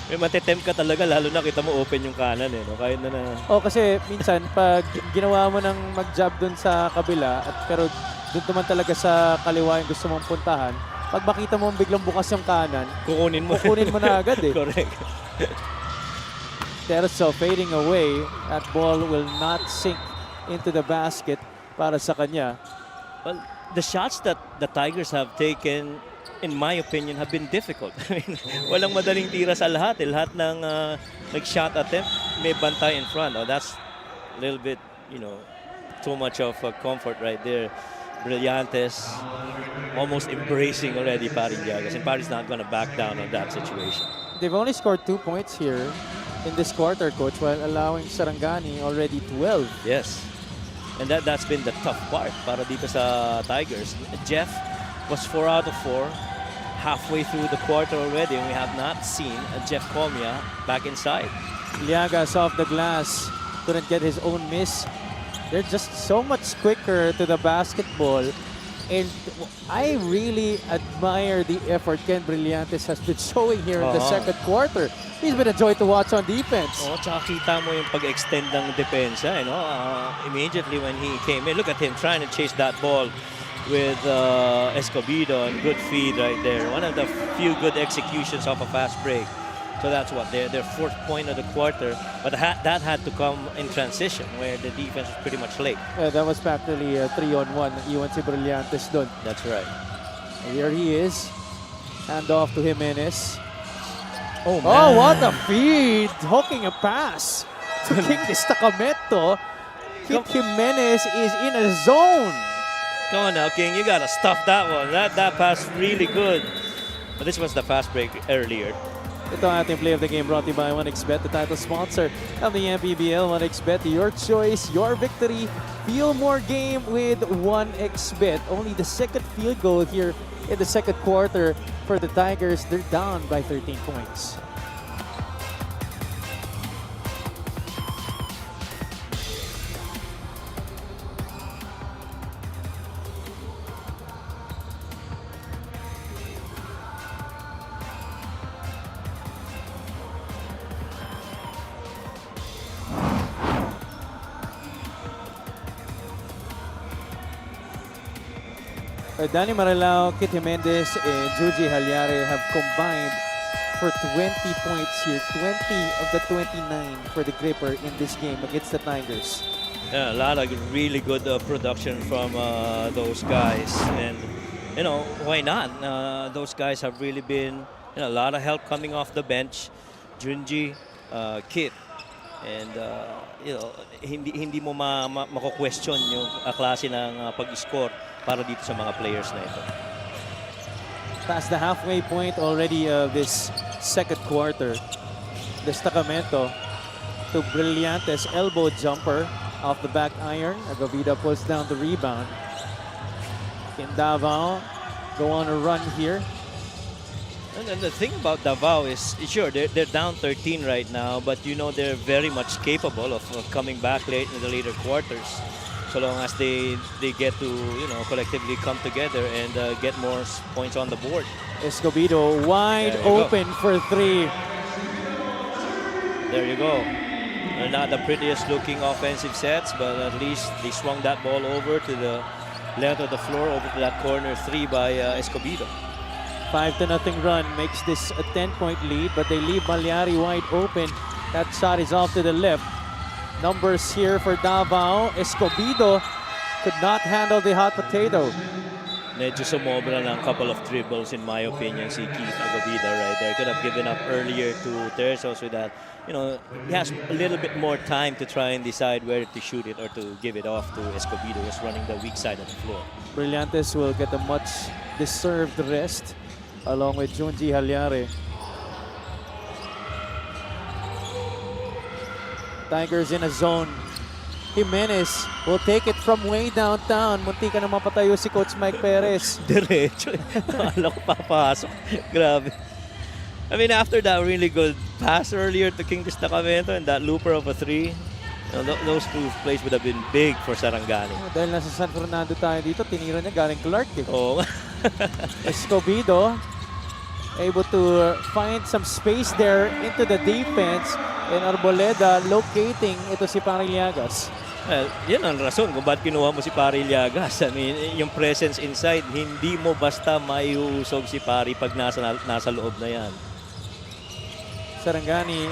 May matetempt ka talaga, lalo na kita mo open yung kanan Kahit na. Kasi minsan, pag ginawa mo ng mag-jab dun sa kabila, pero dun naman talaga sa kaliwa yung gusto mong puntahan, pag makita mo biglang bukas yung kanan, kukunin mo na agad Correct. Terzo fading away. That ball will not sink into the basket para sa kanya. Well, the shots that the Tigers have taken, in my opinion, have been difficult. I mean, walang madaling tira sa lahat. Lahat ng shot attempt, may bantay in front. That's a little bit, too much of comfort right there. Brillantes almost embracing already Paris Llagas, and Paris not going to back down on that situation. They've only scored 2 points here in this quarter, Coach, while allowing Sarangani already 12. Yes. And that's been the tough part para dito sa Tigers. Jeff was 4 out of 4 halfway through the quarter already, and we have not seen Jeff Comia back inside. Llagas off the glass, couldn't get his own miss. They're just so much quicker to the basketball And I really admire the effort Ken Brillantes has been showing here in the second quarter. He's been a joy to watch on defense. Oh, tsaka kita mo yung pag-extend ng depensa, immediately when he came in. Look at him trying to chase that ball with Escobedo, and good feed right there. One of the few good executions of a fast break. So that's what their fourth point of the quarter. But that had to come in transition, where the defense was pretty much late. That was practically 3-on-1. UNC Brillantes done. That's right. Here he is. Hand off to Jimenez. Oh, man. Oh, what a feed! Hooking a pass to King Destacamento. Kit Jimenez is in a zone. Come on now, King. You got to stuff that one. That pass really good. But this was the fast break earlier. Ito ang ating play of the game brought to you by 1xBet, the title sponsor of the MPBL. 1xBet, your choice, your victory. Feel more game with 1xBet. Only the second field goal here in the second quarter for the Tigers. They're down by 13 points. Danny Marilao, Kit Jimenez, and Juji Halyare have combined for 20 points here. 20 of the 29 for the Gripper in this game against the Tigers. Yeah, a lot of really good production from those guys. And, why not? Those guys have really been, a lot of help coming off the bench. Junji, Kit. And, hindi mo mako-question yung klase ng pag-score para dito sa mga players na ito. Past the halfway point already of this second quarter. Destacamento to Brillantes, elbow jumper off the back iron. Agavida pulls down the rebound. Can Davao go on a run here? And the thing about Davao is, sure, they're down 13 right now, but they're very much capable of coming back late in the later quarters. So long as they get to, collectively come together and get more points on the board. Escobedo wide open for three. There you go. They're not the prettiest looking offensive sets, but at least they swung that ball over to the length of the floor, over to that corner three by Escobedo. 5-0 run makes this a 10-point lead, but they leave Malyari wide open. That shot is off to the left. Numbers here for Davao. Escobedo could not handle the hot potato. Medyo sumobra ng couple of dribbles in my opinion si Keith Agavida right there. Could have given up earlier to Terzo so that, he has a little bit more time to try and decide where to shoot it or to give it off to Escobedo, who's running the weak side of the floor. Brillantes will get a much deserved rest along with Junji Halyare. Tigers in a zone. Jimenez will take it from way downtown. Munti ka na mapatayo si Coach Mike Perez. Diretso. Akala ko papasok. Grabe. I mean, after that really good pass earlier to King Destacamento and that looper of a three, those two plays would have been big for Sarangani. Dahil nasa San Fernando tayo dito, tinira niya galing Clark. Oo. Escobedo able to find some space there into the defense, and Arboleda locating ito si Pariliagas. Well, yan ang rason kung ba't kinuha mo si Pari Iliagas. I mean, yung presence inside, hindi mo basta maiuusog si Pari pag nasa loob na yan. Sarangani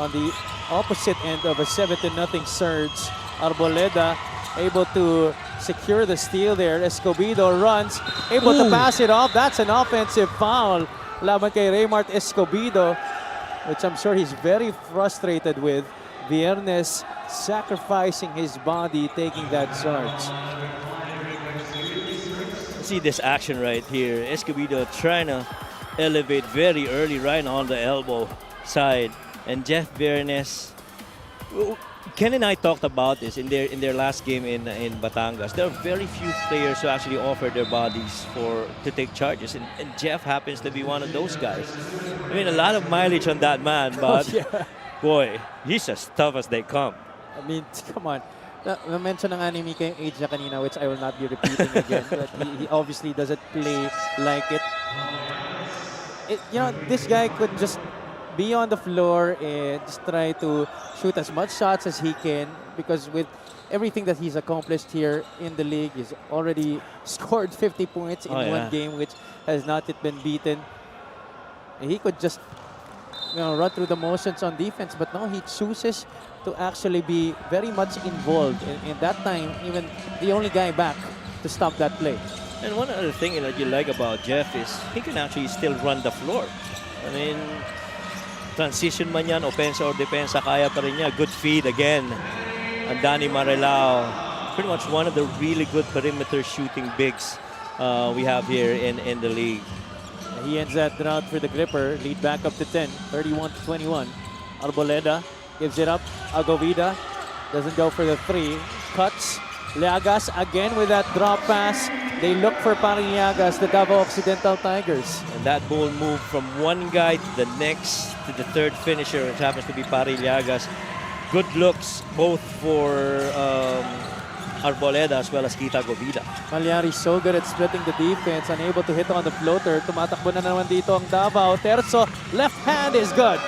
on the opposite end of a 7-0 surge. Arboleda able to secure the steal there. Escobedo runs, able to pass it off. That's an offensive foul. Laban kay Raymart Escobedo, which I'm sure he's very frustrated with. Viernes sacrificing his body, taking that charge. See this action right here. Escobedo trying to elevate very early right on the elbow side. And Jeff Viernes, Ken and I talked about this in their last game in Batangas. There are very few players who actually offer their bodies to take charges, and Jeff happens to be one of those guys. I mean, a lot of mileage on that man, but boy, he's as tough as they come. I mean, come on. Na-mention na nga ni Mika yung age niya kanina, which I will not be repeating again. But he obviously doesn't play like it. You know, this guy could just be on the floor and just try to shoot as much shots as he can, because with everything that he's accomplished here in the league, he's already scored 50 points in one game, which has not yet been beaten. And he could just, you know, run through the motions on defense, but no, he chooses to actually be very much involved. In that time, even the only guy back to stop that play. And one other thing that you like about Jeff is he can actually still run the floor. I mean, transition man yan, offense or defense, kaya pa rin niya. Good feed again. And Danny Marilao, pretty much one of the really good perimeter shooting bigs we have here in the league. He ends that drought for the Gripper. Lead back up to 10, 31-21. Arboleda gives it up. Agovida doesn't go for the three. Cuts. Liagas again with that drop pass. They look for Pariliagas, the Davao Occidental Tigers. And that ball moved from one guy to the next, to the third finisher, which happens to be Pariliagas. Good looks both for Arboleda as well as Kita Govida. Malyari so good at splitting the defense, unable to hit on the floater. Tumatakbo na naman dito ang Davao. Terzo, left hand is good.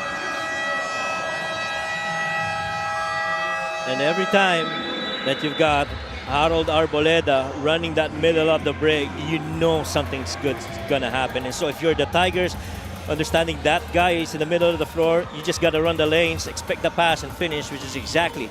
And every time that you've got Harold Arboleda running that middle of the break, you know something's good's gonna happen. And so if you're the Tigers, understanding that guy is in the middle of the floor, you just gotta run the lanes, expect the pass and finish, which is exactly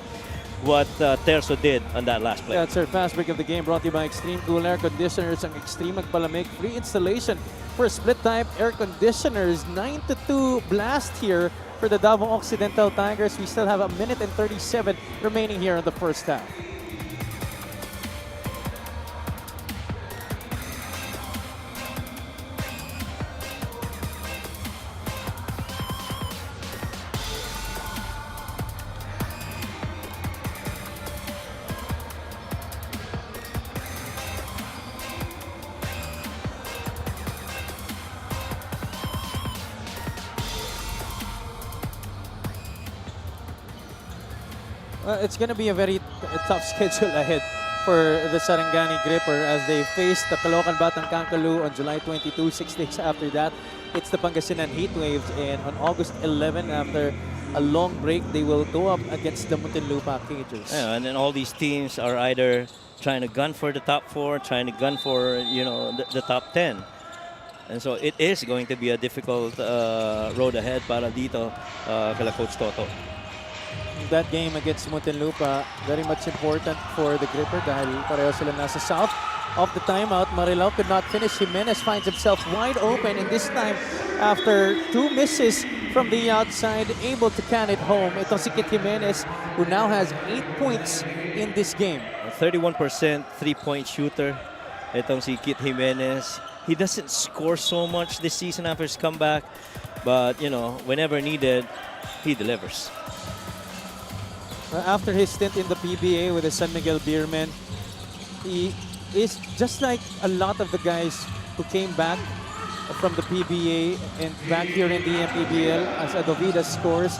what Terzo did on that last play. That's our fast break of the game, brought to you by Extreme Cool Air Conditioners. Ang Extreme Magpalamig, free installation for split type air conditioners. 9-2 blast here for the Davao Occidental Tigers. We still have a minute and 37 remaining here in the first half. It's going to be a very tough schedule ahead for the Sarangani Gripper as they face the Caloocan Batang Kankalu on July 22, 6 days after that. It's the Pangasinan Heatwaves, and on August 11, after a long break, they will go up against the Muntinlupa Cagers. Yeah, and then all these teams are either trying to gun for the top 4, trying to gun for, you know, the top 10. And so it is going to be a difficult road ahead para dito kala Coach Toto. That game against Muntinlupa, very much important for the Gripper dahil pareho sila nasa south. Off the timeout, Marilao could not finish. Jimenez finds himself wide open, and this time, after 2 misses from the outside, able to can it home. Itong si Kit Jimenez, who now has 8 points in this game. A 31% three-point shooter. Itong si Kit Jimenez. He doesn't score so much this season after his comeback, but, you know, whenever needed, he delivers. After his stint in the PBA with the San Miguel Beermen, he is just like a lot of the guys who came back from the PBA and back here in the MPBL as Adovida scores.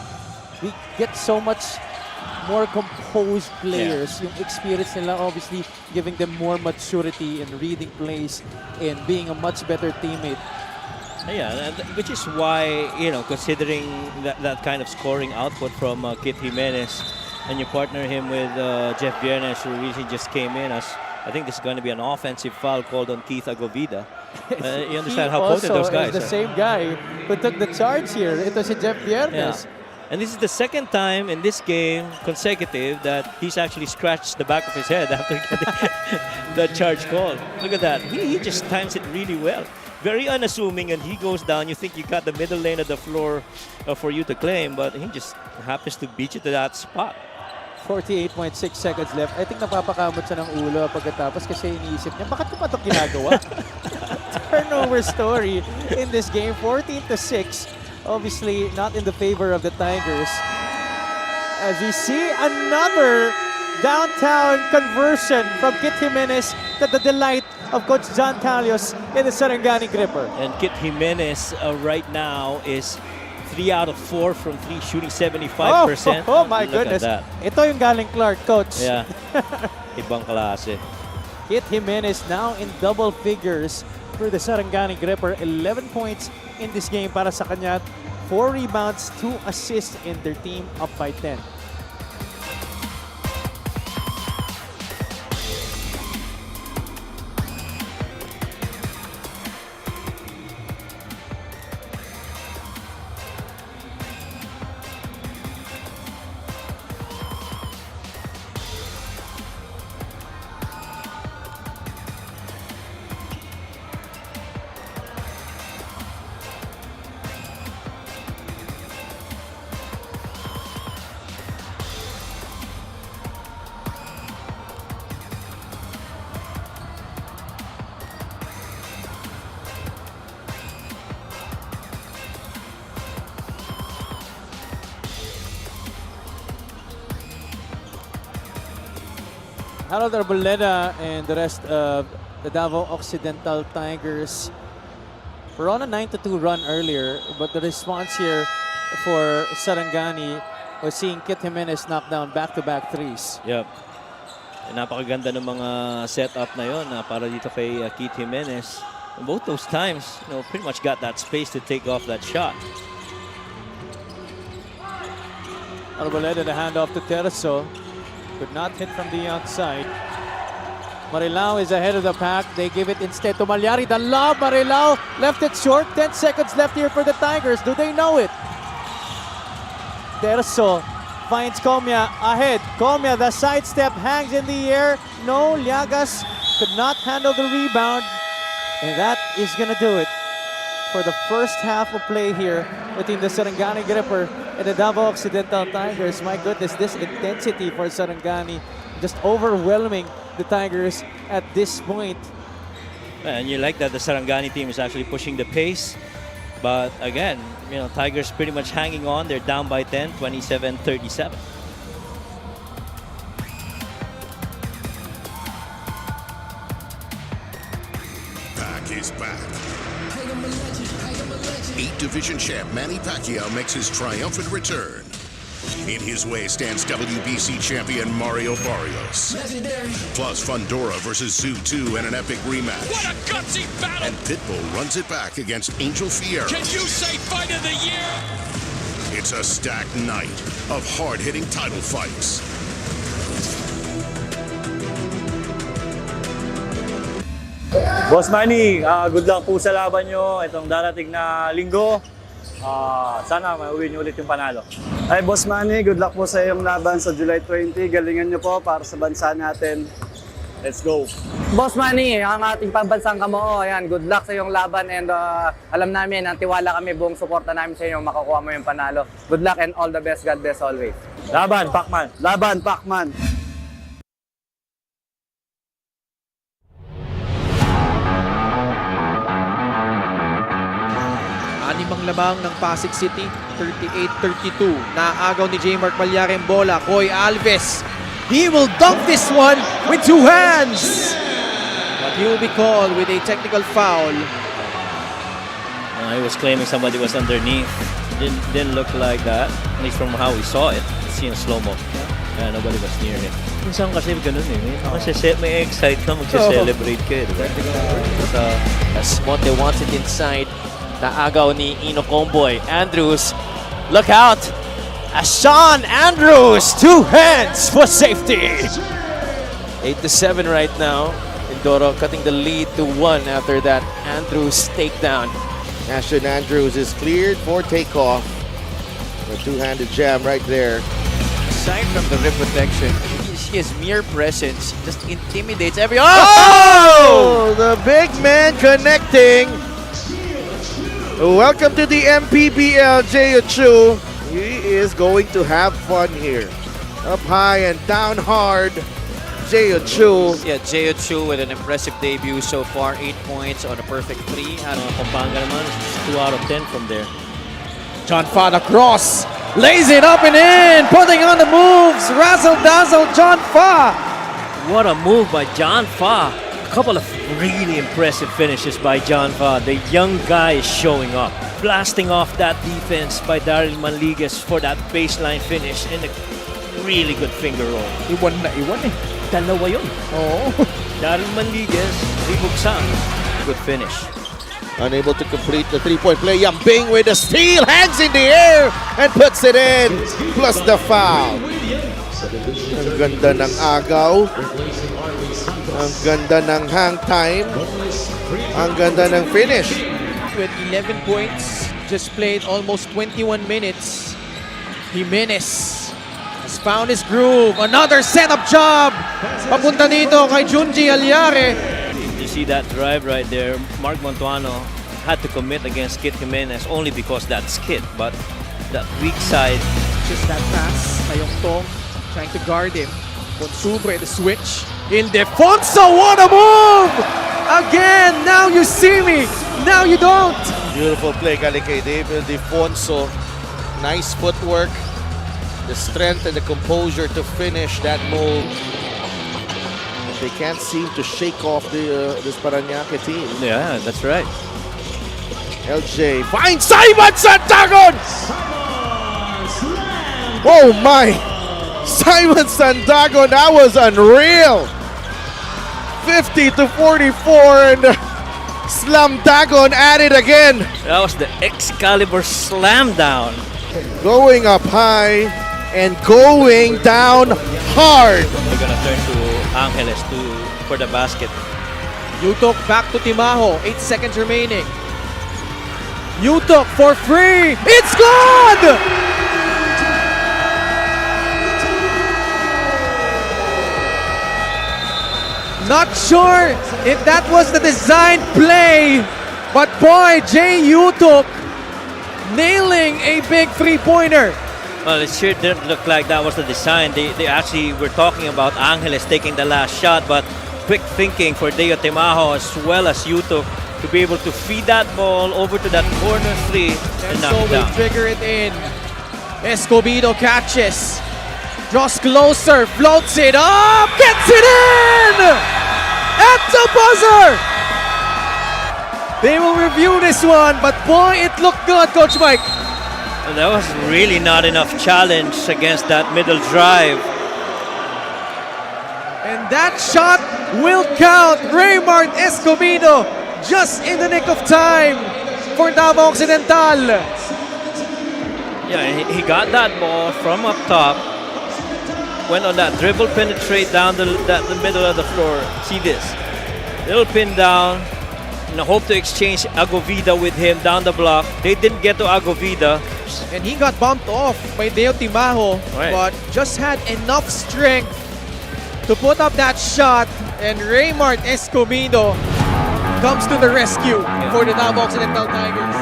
We get so much more composed players. Yung experience nila obviously giving them more maturity in reading plays and being a much better teammate. Yeah, which is why, you know, considering that kind of scoring output from Kit Jimenez, and you partner him with Jeff Viernes, who recently just came in as, I think this is going to be an offensive foul called on Keith Agovida. You understand how potent those guys are. The same guy who took the charge here. Ito si Jeff Viernes. Yeah. And this is the second time in this game consecutive that he's actually scratched the back of his head after getting the charge call. Look at that. He just times it really well. Very unassuming, and he goes down. You think you got the middle lane of the floor for you to claim, but he just happens to beat you to that spot. 48.6 seconds left. I think napapakamot siya ng ulo pagkatapos kasi iniisip niya, bakit ko pa ito ginagawa? Turnover story in this game, 14-6. Obviously, not in the favor of the Tigers. As we see another downtown conversion from Kit Jimenez to the delight of Coach John Calios in the Sarangani Gripper. And Kit Jimenez right now is 3 out of 4 from 3, shooting 75%. Oh my Look goodness. at that. Ito yung galing Clark, coach. Yeah. Ibang klase. Kit Jimenez now in double figures for the Sarangani Gripper. 11 points in this game para sa kanya. 4 rebounds, 2 assists, and their team up by 10. Harold Arboleda and the rest of the Davao Occidental Tigers were on a 9-2 run earlier, but the response here for Sarangani was seeing Kit Jimenez knock down back-to-back threes. Yep. Napakaganda ng mga setup na yon para dito kay Kit Jimenez. And both those times, pretty much got that space to take off that shot. Arboleda the handoff to Terzo. Could not hit from the outside. Marilao is ahead of the pack. They give it instead to Malyari. The lob, Marilao left it short. 10 seconds left here for the Tigers. Do they know it? Terzo finds Comia ahead. Comia, the sidestep hangs in the air. No, Llagas could not handle the rebound. And that is going to do it for the first half of play here between the Sarangani Gripper and the Davao Occidental Tigers. My goodness, this intensity for Sarangani just overwhelming the Tigers at this point. And you like that the Sarangani team is actually pushing the pace. But again, Tigers pretty much hanging on. They're down by 10, 27-37. Pac is back. 8-division champ Manny Pacquiao makes his triumphant return. In his way stands WBC champion Mario Barrios. Legendary. Plus Fundora versus Zoo 2 in an epic rematch. What a gutsy battle! And Pitbull runs it back against Angel Fierro. Can you say fight of the year? It's a stacked night of hard-hitting title fights. Boss Manny, good luck po sa laban nyo itong darating na linggo. Sana mauwi nyo ulit yung panalo. Ay, Boss Manny, good luck po sa iyong laban sa July 20. Galingan nyo po para sa bansa natin. Let's go. Boss Manny, ang ating pambansang kamoo, ayan, good luck sa iyong laban and alam namin, ang tiwala kami, buong suporta namin sa iyo, makukuha mo yung panalo. Good luck and all the best. God bless always. Laban, Pacman! Laban, Pacman! Animang lamang ng Pasig City, 38-32. Naagaw ni J. Mark Malyari ang bola. Coy Alves, he will dunk this one with 2 hands. But he will be called with a technical foul. He was claiming somebody was underneath. Didn't look like that, at least from how we saw it. See in slow-mo. Nobody was near him. Minsan kasi ganun may excite ka, magse-celebrate ka. Diba? That's what they wanted inside. Naagaw ni Ino Comboy. Andrews, look out! Sean Andrews, 2 hands for safety. 8-7 right now. Indoro cutting the lead to 1 after that Andrews takedown. Ashton Andrews is cleared for takeoff. A 2-handed jam right there. Aside from the rim protection, his mere presence just intimidates everyone. Oh! The big man connecting. Welcome to the MPBL, Jay Chu. He is going to have fun here. Up high and down hard. Jay Chu. Yeah, Jay Chu with an impressive debut so far. 8 points on a perfect 3. Pampanga naman, 2 out of 10 from there. John Fa, the cross, lays it up and in, putting on the moves. Razzle dazzle, John Fa. What a move by John Fa. couple of really impressive finishes by John Va. The young guy is showing up, blasting off that defense by Daryl Manliguez for that baseline finish and a really good finger roll. Iwan na iwan eh. Dalawa yun. Oo. Daryl Manliguez, ribugsan. Good finish. Unable to complete the three-point play. Yambing with the steal, hangs in the air and puts it in. Plus the foul. Ang ganda ng agaw. Ang ganda ng hang time. Ang ganda ng finish. With 11 points, just played almost 21 minutes. Jimenez has found his groove. Another setup job. Papunta dito kay Junji Alyare. You see that drive right there. Mark Montuano had to commit against Kit Jimenez only because that's Kit. But that weak side. Just that pass. Tayong Tong trying to guard him. Consubre the switch. Ildefonso, what a move! Again, now you see me, now you don't. Beautiful play galing kay David Ildefonso. Nice footwork. The strength and the composure to finish that move. They can't seem to shake off this Parañaque team. Yeah, that's right. LJ finds Simon Santagon! Oh my! Simon Santagon, that was unreal! 50 to 44 and Slam Dagon at it again. That was the Excalibur slam down. Going up high and going down hard. We're gonna turn to Angeles for the basket. Yutok back to Timaho, 8 seconds remaining. Yutok for free, it's good! Not sure if that was the design play, but boy, Jay Yutok nailing a big three-pointer. Well, it sure didn't look like that was the design. They actually were talking about Angeles taking the last shot, but quick thinking for Deo Timaho as well as Yutok to be able to feed that ball over to that corner three and knock So it will down. trigger it in. Escobedo catches, draws closer, floats it up, gets it in! At the buzzer! They will review this one, but boy, it looked good, Coach Mike. And that was really not enough challenge against that middle drive. And that shot will count. Raymart Escobedo just in the nick of time for Davao Occidental. Yeah, he got that ball from up top. Went on that dribble, penetrate down the middle of the floor. See this. Little pin down. And hope to exchange Agovida with him down the block. They didn't get to Agovida. And he got bumped off by Deo Timaho, Right. but just had enough strength to put up that shot. And Raymart Escobedo comes to the rescue for the Davao Occidental Tigers.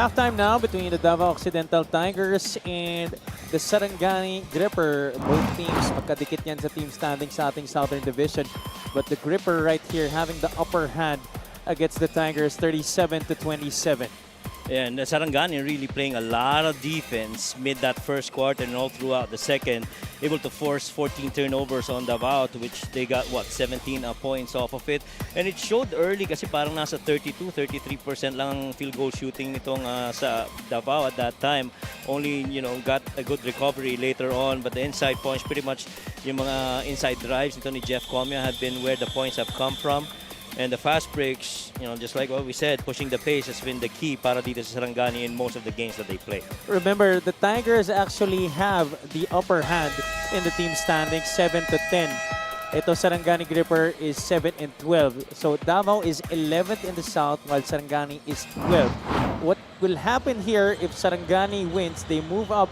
Halftime now between the Davao Occidental Tigers and the Sarangani Gripper. Both teams magkadikit yan sa team standing sa ating Southern Division. But the Gripper right here having the upper hand against the Tigers 37-27. And Sarangani really playing a lot of defense mid that first quarter and all throughout the second, able to force 14 turnovers on Davao, to which they got, what, 17 points off of it. And it showed early kasi parang nasa 32-33% lang ang field goal shooting nitong sa Davao at that time. Only, got a good recovery later on, but the inside points, pretty much yung mga inside drives nito ni Jeff Comia have been where the points have come from. And the fast breaks, just like what we said, pushing the pace has been the key para dito sa Sarangani in most of the games that they play. Remember, the Tigers actually have the upper hand in the team standings, 7-10. Ito, Sarangani Gripper is 7-12. So Davao is 11th in the South while Sarangani is 12th. What will happen here if Sarangani wins, they move up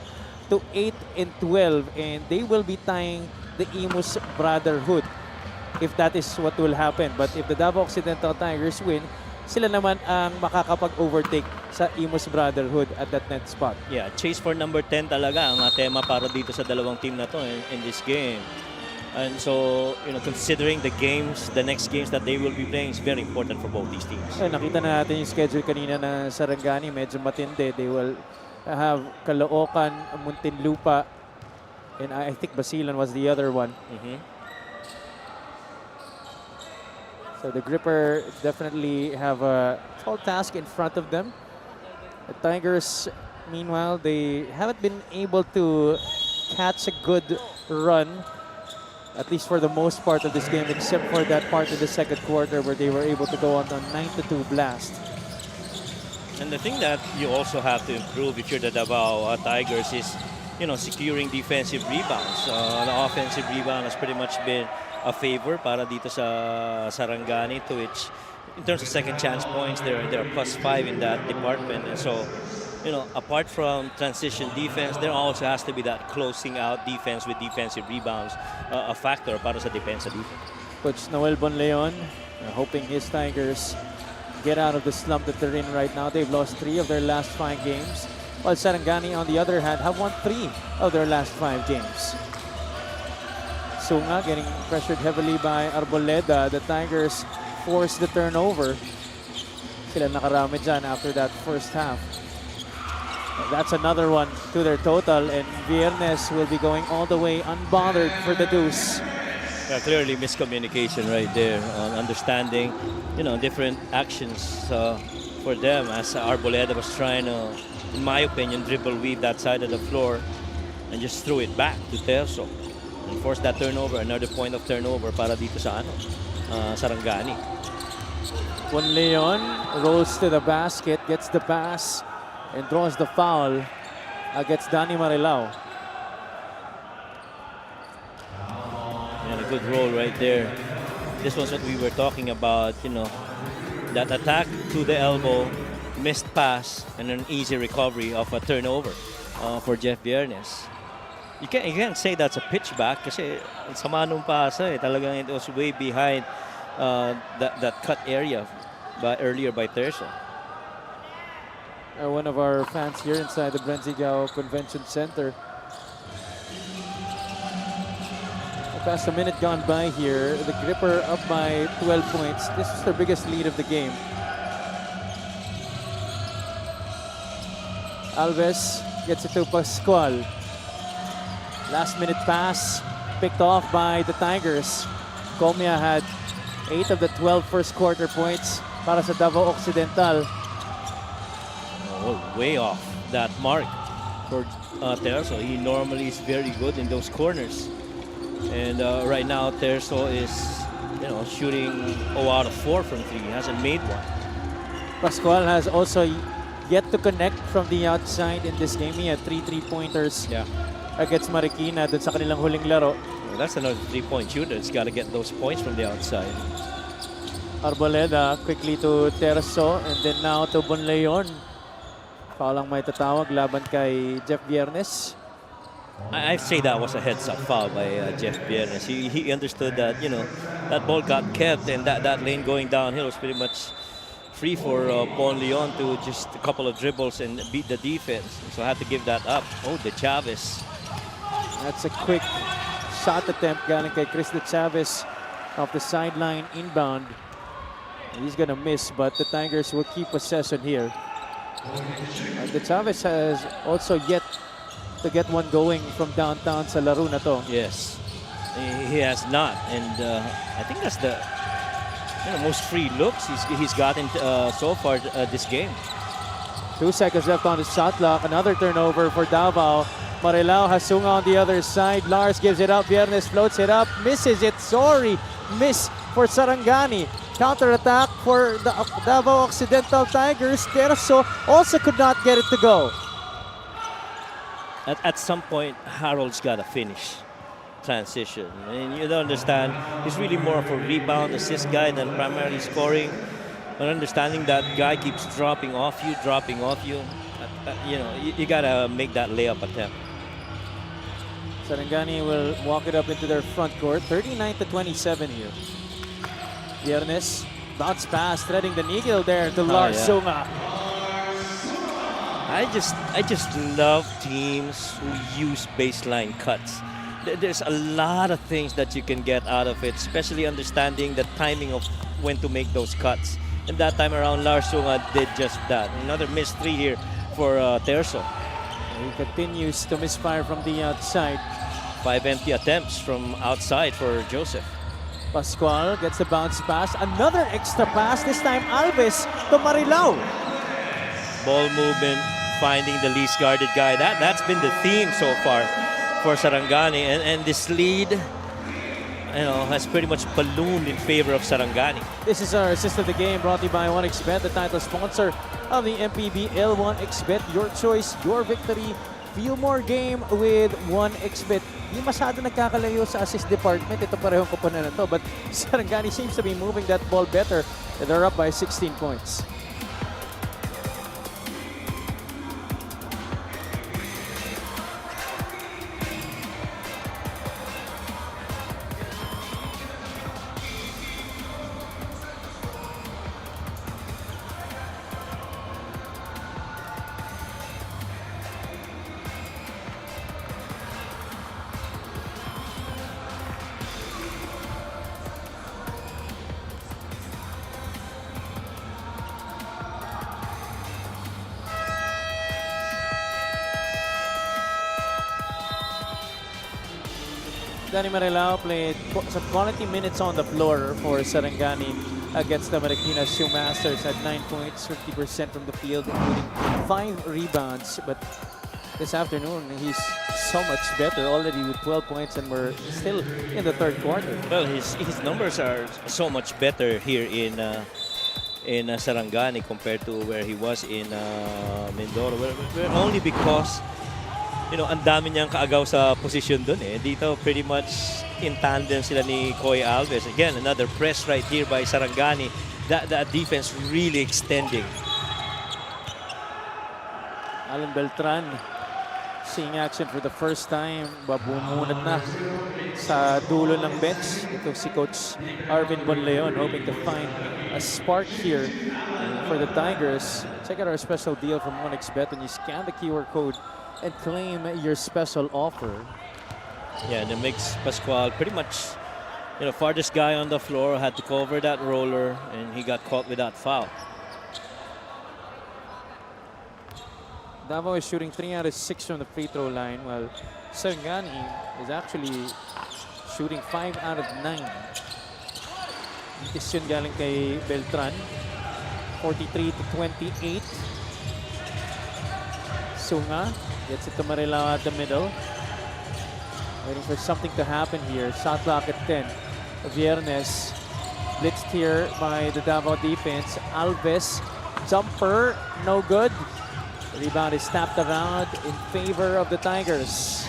to 8-12 and they will be tying the Imus Brotherhood, if that is what will happen. But if the Davao Occidental Tigers win, sila naman ang makakapag-overtake sa Imus Brotherhood at that net spot. Yeah, chase for number 10 talaga ang tema para dito sa dalawang team na to in this game. And so, considering the next games that they will be playing is very important for both these teams. Nakita na natin yung schedule kanina na Sarangani, medyo matindi. They will have Caloocan, Muntinlupa, and I think Basilan was the other one. So the Gripper definitely have a tall task in front of them. The Tigers, meanwhile, they haven't been able to catch a good run, at least for the most part of this game, except for that part of the second quarter where they were able to go on a 9-2 blast. And the thing that you also have to improve if you're the Davao Tigers is, securing defensive rebounds. The offensive rebound has pretty much been a favor para dito sa Sarangani, to which in terms of second chance points, they're +5 in that department. And so, apart from transition defense, there also has to be that closing out defense with defensive rebounds, a factor para sa depensa defense. Coach Noel Bonleon hoping his Tigers get out of the slump that they're in right now. They've lost 3 of their last 5 games, while Sarangani, on the other hand, have won 3 of their last 5 games. Sunga getting pressured heavily by Arboleda. The Tigers force the turnover. Sila nakarami dyan after that first half. That's another one to their total, and Viernes will be going all the way unbothered for the deuce. Yeah, clearly miscommunication right there on understanding, different actions for them, as Arboleda was trying to, in my opinion, dribble weave that side of the floor and just threw it back to Terso and force that turnover, another point of turnover para dito sa Sarangani. Leon rolls to the basket, gets the pass, and draws the foul against Danny Marilao. And a good roll right there. This was what we were talking about, that attack to the elbow, missed pass, and an easy recovery of a turnover for Jeff Viernes. You can't say that's a pitch back kasi sama nung pasa talagang it was way behind that cut area earlier by Terso. One of our fans here inside the Brenzigao Convention Center. Past a minute gone by here, the Gripper up by 12 points. This is their biggest lead of the game. Alves gets it to Pascual. Last minute pass picked off by the Tigers. Comia had 8 of the 12 first quarter points para sa Davao Occidental. Oh, way off that mark for Terso. He normally is very good in those corners. And right now Terso is shooting 0 out of 4 from 3. He hasn't made one. Pascual has also yet to connect from the outside in this game. He had 3 3-pointers. Yeah. Against Marikina dun sa kanilang huling laro. Well, that's another 3-point shooter. It's got to get those points from the outside. Arboleda quickly to Terso and then now to Bonleon. Foul ang may tatawag laban kay Jeff Viernes. I say that was a heads-up foul by Jeff Viernes. He understood that, that ball got kept and that lane going downhill was pretty much free for Bon Leon to just a couple of dribbles and beat the defense. So I had to give that up. Oh, De Chavez. That's a quick shot attempt galing kay Chris De Chavez off the sideline inbound. He's gonna miss, but the Tigers will keep possession here. De Chavez has also yet to get one going from downtown sa laro na to. Yes, he has not, and I think that's the most free looks he's gotten so far this game. 2 seconds left on the shot clock. Another turnover for Davao. Marilao has swung on the other side. Lars gives it up. Viernes floats it up. Misses it. Sorry. Miss for Sarangani. Counter-attack for the Davao Occidental Tigers. Terzo also could not get it to go. At some point, Harold's got to finish transition. And you don't understand, he's really more of a rebound assist guy than primarily scoring. But understanding that guy keeps dropping off you. You got to make that layup attempt. Sarangani will walk it up into their front court. 39-27 here. Viernes, bounce pass, threading the needle there to Lars Sunga. I just love teams who use baseline cuts. There's a lot of things that you can get out of it, especially understanding the timing of when to make those cuts. And that time around, Lars Sunga did just that. Another missed three here for Terzo. He continues to misfire from the outside. 5 empty attempts from outside for Joseph. Pascual gets the bounce pass. Another extra pass, this time Alves to Marilao. Ball movement, finding the least guarded guy. That's been the theme so far for Sarangani. And this lead has pretty much ballooned in favor of Sarangani. This is our assist of the game brought to you by 1xBet, the title sponsor of the MPBL. 1xBet, your choice, your victory. Feel more game with 1xBet. Di masyado nagkakalayo sa assist department. Ito parehong koponan na to. But Sarangani seems to be moving that ball better. They're up by 16 points. Danny Marilao played some quality minutes on the floor for Sarangani against the Marikina Shoemasters at 9 points, 50% from the field, including 5 rebounds. But this afternoon, he's so much better, already with 12 points, and we're still in the third quarter. Well, his numbers are so much better here in Sarangani compared to where he was in Mindoro. Only because ang dami niyang kaagaw sa position dun eh. Dito pretty much in tandem sila ni Koy Alves. Again, another press right here by Sarangani. That defense really extending. Alan Beltran seeing action for the first time. Babumunat na sa dulo ng bench. Ito si Coach Arvin Bonleon hoping to find a spark here for the Tigers. Check out our special deal from 1xBet when you scan the QR code and claim your special offer. Yeah, and it makes Pascual pretty much, farthest guy on the floor, had to cover that roller, and he got caught with that foul. Davao is shooting 3 out of 6 from the free throw line, while Sarangani is actually shooting 5 out of 9. This yun galing kay Beltran. 43-28. Sunga gets it to Marilao at the middle. Waiting for something to happen here. Shot clock at 10. Viernes blitzed here by the Davao defense. Alves, jumper, no good. The rebound is tapped around in favor of the Tigers.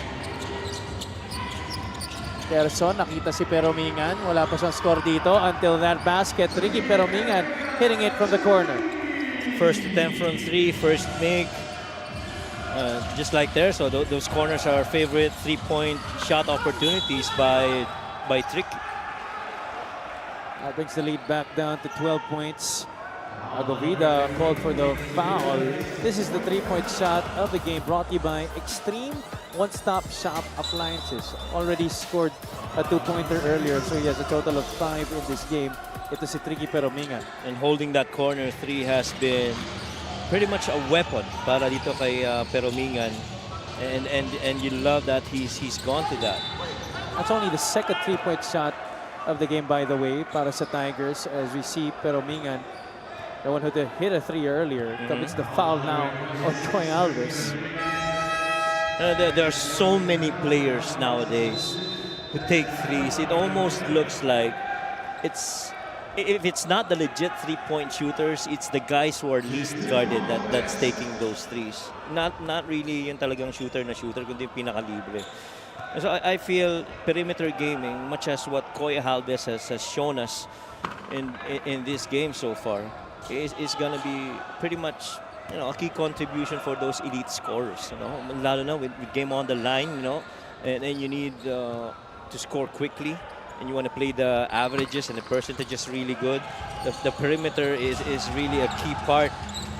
Terzo, nakita si Peromingan. Wala pa siyang score dito until that basket. Ricky Peromingan hitting it from the corner. First attempt from 3, first make. Just like there, so those corners are favorite 3-point shot opportunities by Tricky. That brings the lead back down to 12 points. Agovida called for the foul. This is the three-point shot of the game brought to you by Extreme One-Stop Shop Appliances. Already scored a two-pointer earlier, so he has a total of 5 in this game. Ito si Tricky Peromingan. And holding that corner three has been pretty much a weapon para dito kay Peromingan. And you love that he's gone to that. That's only the second three-point shot of the game, by the way, para sa Tigers, as we see Peromingan, the one who hit a three earlier, commits the foul now on Troy Alves. There are so many players nowadays who take threes. It almost looks like if it's not the legit three-point shooters, it's the guys who are least guarded that's taking those threes. Not really yung talagang shooter, kundi pinakalibre. So I feel perimeter gaming, much as what Koy Alves has shown us in this game so far, is going to be pretty much a key contribution for those elite scorers. Lalo na with game on the line, and you need to score quickly, and you want to play the averages and the percentages really good. The perimeter is really a key part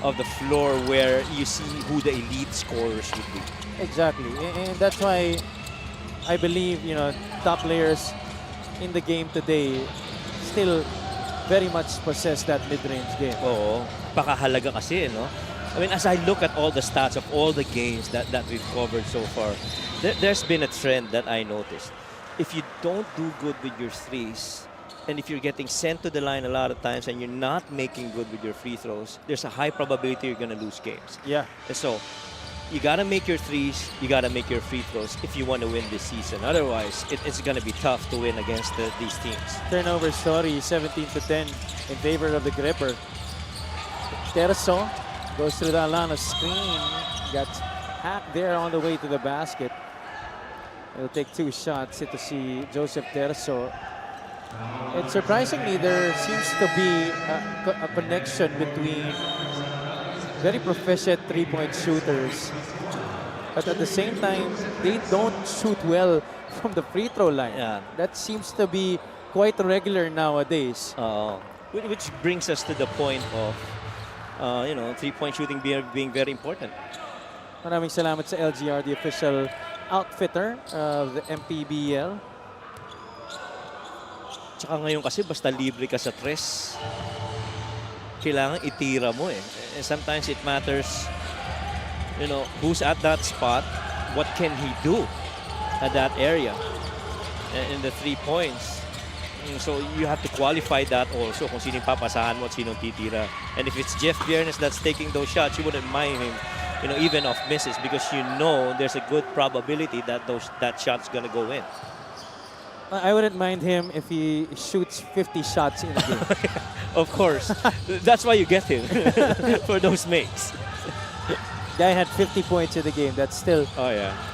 of the floor where you see who the elite scorers would be. Exactly, and that's why I believe top players in the game today still very much possess that mid-range game. Oo, pakahalaga kasi, no? I mean, as I look at all the stats of all the games that we've covered so far, there's been a trend that I noticed. If you don't do good with your threes, and if you're getting sent to the line a lot of times and you're not making good with your free throws, there's a high probability you're going to lose games. Yeah. And so, you got to make your threes, you got to make your free throws if you want to win this season. Otherwise, it's going to be tough to win against these teams. Turnover story, 17-10 in favor of the Gripper. Terzo goes through the Alana screen. Got hacked there on the way to the basket. He'll take 2 shots. Ito si Joseph Terzo. And surprisingly, there seems to be a connection between very proficient three-point shooters, but at the same time, they don't shoot well from the free throw line. Yeah. That seems to be quite regular nowadays. Which brings us to the point of, three-point shooting being very important. Maraming salamat sa LGR, the official outfitter of the MPBL. Tsaka ngayon kasi basta libre ka sa tres, kailangan itira mo eh. And sometimes it matters, who's at that spot, what can he do at that area in the 3 points. So you have to qualify that also kung sino yung papasahan mo at sino titira. And if it's Jeff Biernes that's taking those shots, you wouldn't mind him, even off misses, because there's a good probability that that shot's gonna go in. I wouldn't mind him if he shoots 50 shots in a game. Of course. That's why you get him, for those makes. Guy had 50 points in the game. That's still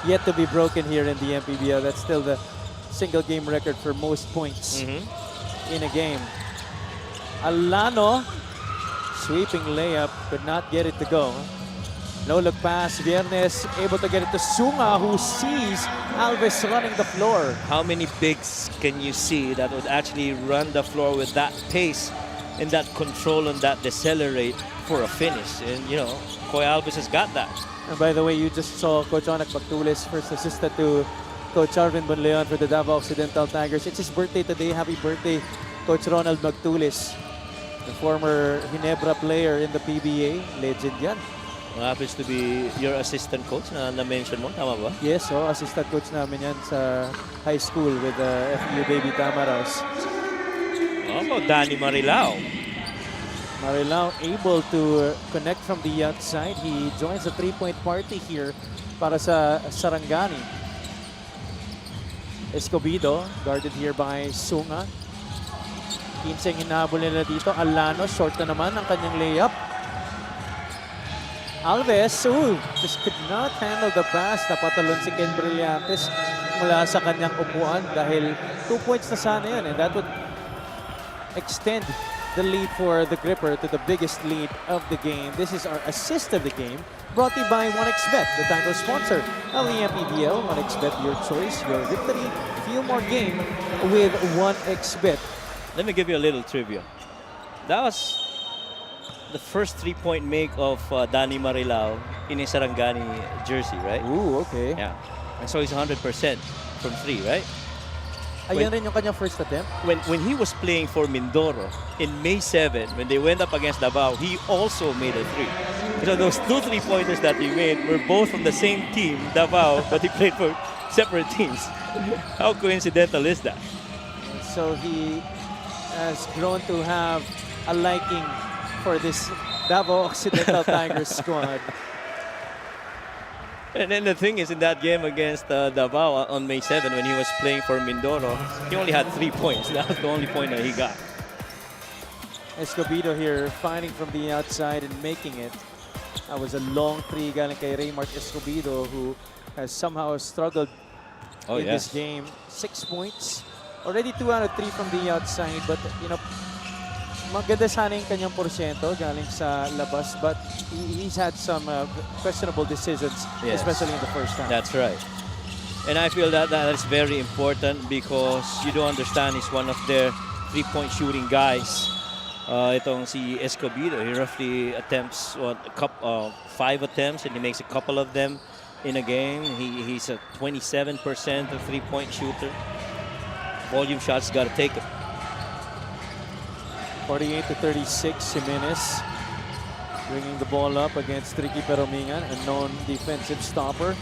yet to be broken here in the MPBL. That's still the single game record for most points in a game. Alano, sweeping layup, could not get it to go. No look pass, Viernes able to get it to Sunga, who sees Alves running the floor. How many bigs can you see that would actually run the floor with that pace and that control and that decelerate for a finish? And, Koy Alves has got that. And by the way, you just saw Coach Onak Bagtulis, first assistant to Coach Arvin Bonleon for the Davao Occidental Tigers. It's his birthday today. Happy birthday, Coach Ronald Bagtulis, the former Ginebra player in the PBA. Legend yan. Happens to be your assistant coach na-mention mo, tama ba? Yes, assistant coach namin yan sa high school with the FU Baby Tamaraws. How about Danny Marilao? Marilao able to connect from the outside. He joins the three-point party here para sa Sarangani. Escobedo, guarded here by Sunga. 15 hinabol nila dito. Alano, short na naman ang kanyang layup. Alves, just could not handle the pass. Napatalon si Ken Brillantes mula sa kanyang upuan dahil 2 points na sana yan, and that would extend the lead for the Gripper to the biggest lead of the game. This is our assist of the game, brought to you by 1xBet, the title sponsor of the MPBL. 1xBet, your choice, your victory. Feel more game with 1xBet. Let me give you a little trivia. That was the first 3-point make of Danny Marilao in his Sarangani jersey, right? Ooh, okay. Yeah. And so he's 100% from 3, right? Ayan rin yung kanyang first attempt. When he was playing for Mindoro in May 7, when they went up against Davao, he also made a 3. So those 2 3-pointers that he made were both from the same team, Davao, but he played for separate teams. How coincidental is that? So he has grown to have a liking for this Davao Occidental Tigers squad. And then the thing is, in that game against Davao on May 7, when he was playing for Mindoro, he only had 3 points. That was the only point that he got. Escobedo here finding from the outside and making it. That was a long 3 galing kay Raymart Escobedo, who has somehow struggled in this game. 6 points. Already 2 out of 3 from the outside, but you know, maganda sana yung kanyang porsyento galing sa labas, but he's had some questionable decisions, especially in the first half. That's right. And I feel that that is very important because you don't understand he's one of their 3-point shooting guys. Itong si Escobedo, he roughly attempts 5 attempts and he makes a couple of them in a game. He's a 27% 3-point shooter. Volume shots, got to take it. 48-36, Jimenez bringing the ball up against Ricky Peromingan, a known defensive stopper.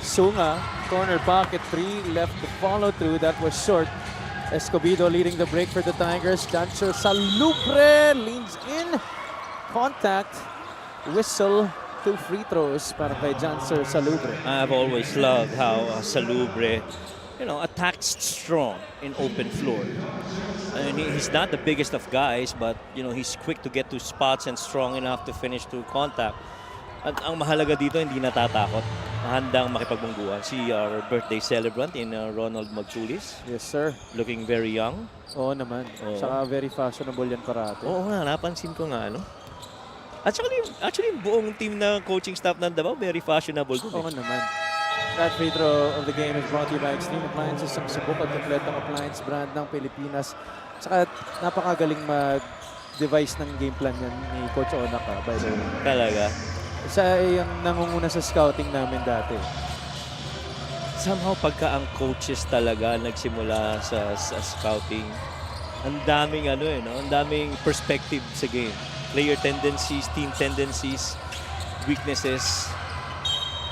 Sunga, corner pocket 3, left to follow through. That was short. Escobedo leading the break for the Tigers. Jancho Salubre leans in. Contact. Whistle. 2 free throws para kay Jancho Salubre. I've always loved how Salubre, attacks strong in open floor. I mean, he's not the biggest of guys, but he's quick to get to spots and strong enough to finish to contact. At ang mahalaga dito, hindi natatakot. Handang makipagbungguan. Si our birthday celebrant in Ronald Magtulis. Yes, sir. Looking very young. Oo naman. Saka very fashionable yan parate. Oo nga, napansin ko nga, At actually, yung buong team na coaching staff ng Davao, very fashionable. Oo naman. That free throw of the game is brought to you by Extreme Appliances, ang subok at kompletong appliance brand ng Pilipinas. Saka napakagaling mag-devise ng game plan yan ni Coach Onaka, by the way. Talaga? Isa yung nangunguna sa scouting namin dati. Somehow pagka ang coaches talaga nagsimula sa scouting, ang daming ang daming perspective sa game. Player tendencies, team tendencies, weaknesses.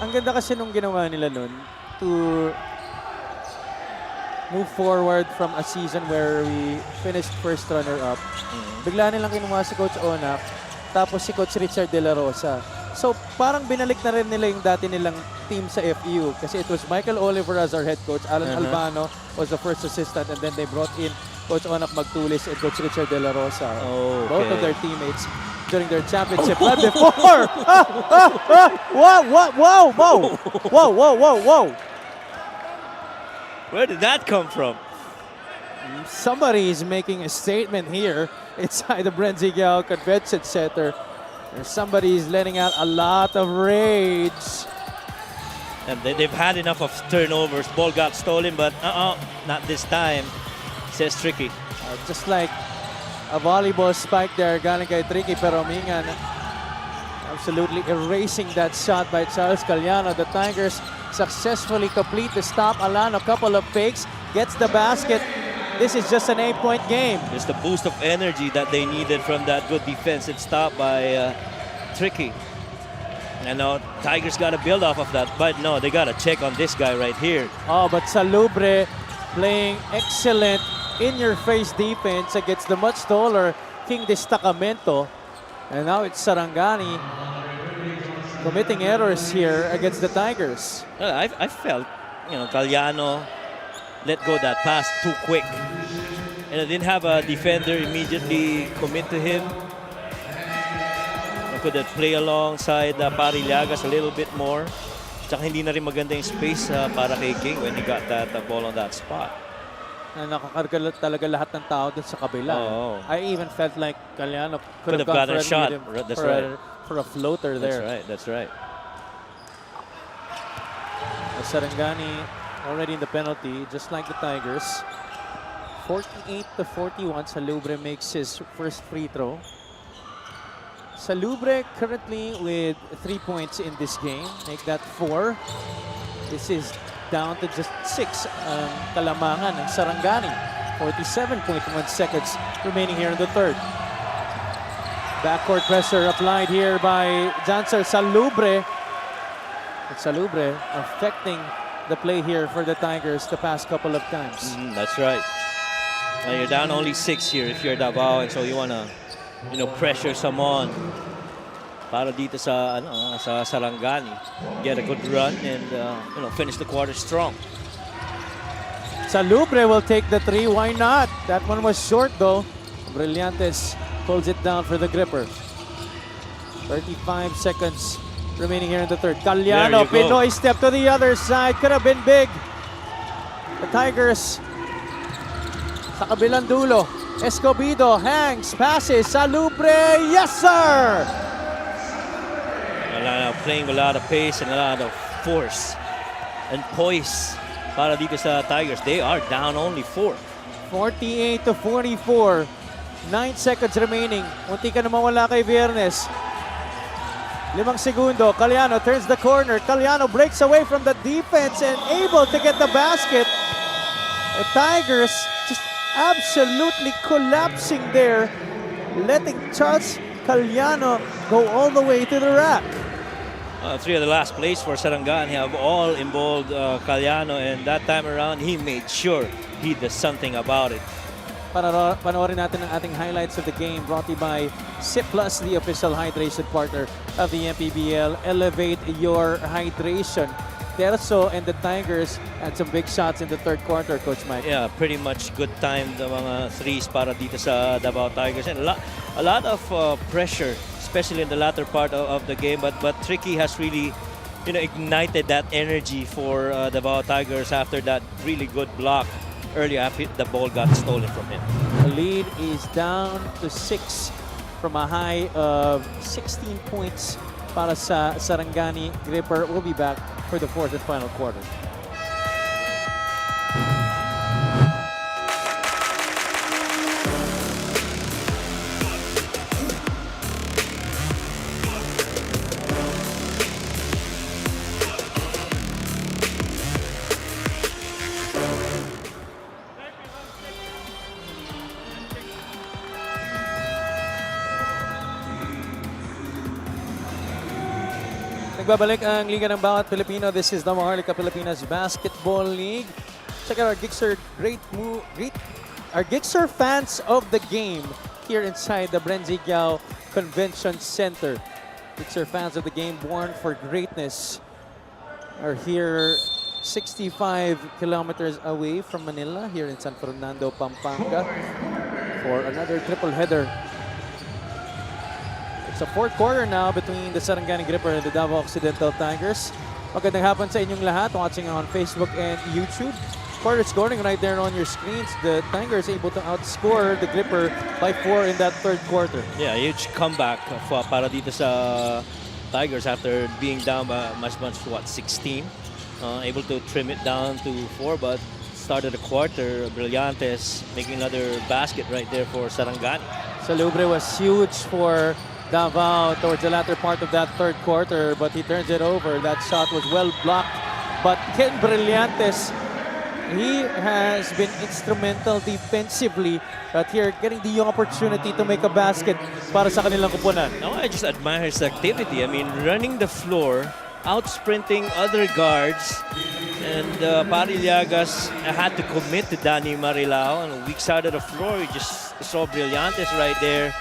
Ang ganda kasi nung ginawa nila nun to move forward from a season where we finished first runner-up. Bigla nilang kinuha si Coach Onak, tapos si Coach Richard De La Rosa. So parang binalik na rin nila yung dati nilang team sa FEU kasi it was Michael Oliver as our head coach, Alan Albano was the first assistant, and then they brought in Coach Onak Magtulis and Coach Richard De La Rosa. Both of their teammates during their championship run before. Whoa. Where did that come from? Somebody is making a statement here inside the Brenzigao Convention Center. Somebody is letting out a lot of rage. And they've had enough of turnovers. Ball got stolen, but not this time, says Tricky. Just like a volleyball spike there, galing kay Tricky Peromingan. Absolutely erasing that shot by Charles Caliano. The Tigers successfully complete the stop. Alano, couple of fakes, gets the basket. This is just an 8-point game. Just the boost of energy that they needed from that good defensive stop by Tricky. And now Tigers got to build off of that, but no, they got to check on this guy right here. Oh, but Salubre playing excellent in-your-face defense against the much taller King Destacamento. And now it's Sarangani committing errors here against the Tigers. I felt, Caliano let go that pass too quick. And I didn't have a defender immediately commit to him. I could have played alongside Parillagas a little bit more. Tsaka hindi na rin maganda yung space para kay King when he got that ball on that spot. Nakakarga talaga lahat ng tao dun sa kabila. I even felt like Caliano could have gotten a shot. That's right. For a floater there. That's right. Sarangani already in the penalty, just like the Tigers. 48-41, Salubre makes his first free throw. Salubre currently with 3 points in this game. Make that 4. This is down to just 6 ang kalamangan ng Sarangani. 47.1 seconds remaining here in the third. Backcourt pressure applied here by Janser Salubre. And Salubre affecting the play here for the Tigers the past couple of times. That's right. Now you're down only 6 here if you're Davao, and so you wanna, pressure someone para dito sa sa Sarangani, get a good run and finish the quarter strong. Salubre will take the 3. Why not? That one was short though. Brillantes pulls it down for the gripper. 35 seconds remaining here in the third. Calyano, Pinoy step to the other side. Could have been big. The Tigers sa kabilang dulo. Escobedo hangs, passes. Salubre, yes sir! Playing a lot of pace and a lot of force and poise para dito sa Tigers. They are down only 4. 48-44. 9 seconds remaining. Munti ka na mawala kay Viernes. 5 segundo. Calyano turns the corner. Calyano breaks away from the defense and able to get the basket. The Tigers just absolutely collapsing there, letting Charles Calyano go all the way to the rack. 3 of the last plays for Sarangani have all involved Calyano, and that time around he made sure he does something about it. Panoorin natin ang ating highlights of the game brought to you by SIP Plus, the official hydration partner of the MPBL. Elevate your hydration. Terzo and the Tigers had some big shots in the third quarter, Coach Mike. Yeah, pretty much good time the mga threes para dito sa Davao Tigers, and a lot of pressure, especially in the latter part of the game. But Tricky has really, ignited that energy for Davao Tigers after that really good block earlier after the ball got stolen from him. The lead is down to 6 from a high of 16 points para sa Sarangani Gripper. We'll be back for the fourth and final quarter. Nagbabalik ang Liga ng Bawat Pilipino. This is the Maharlika Pilipinas Basketball League. Check out our Gixxer our Gixxer fans of the game here inside the Brenzigiao Convention Center. Gixxer fans of the game born for greatness are here 65 kilometers away from Manila, here in San Fernando, Pampanga, for another triple header. It's a fourth quarter now between the Sarangani Gripper and the Davao Occidental Tigers. Magandang hapon sa inyong lahat watching on Facebook and YouTube. Quarter scoring right there on your screens. The Tigers able to outscore the Gripper by 4 in that third quarter. Yeah, huge comeback para dito sa Tigers after being down by much, 16. Able to trim it down to 4, but started the quarter. Brillantes making another basket right there for Sarangani. Salubre was huge for Davao towards the latter part of that third quarter, but he turns it over. That shot was well blocked. But Ken Brillantes, he has been instrumental defensively, but here getting the opportunity to make a basket para sa kanilang kupunan. No, I just admire his activity. I mean, running the floor, out-sprinting other guards, and Pari Llagas had to commit to Danny Marilao. On the weak side of the floor, you just saw Brillantes right there,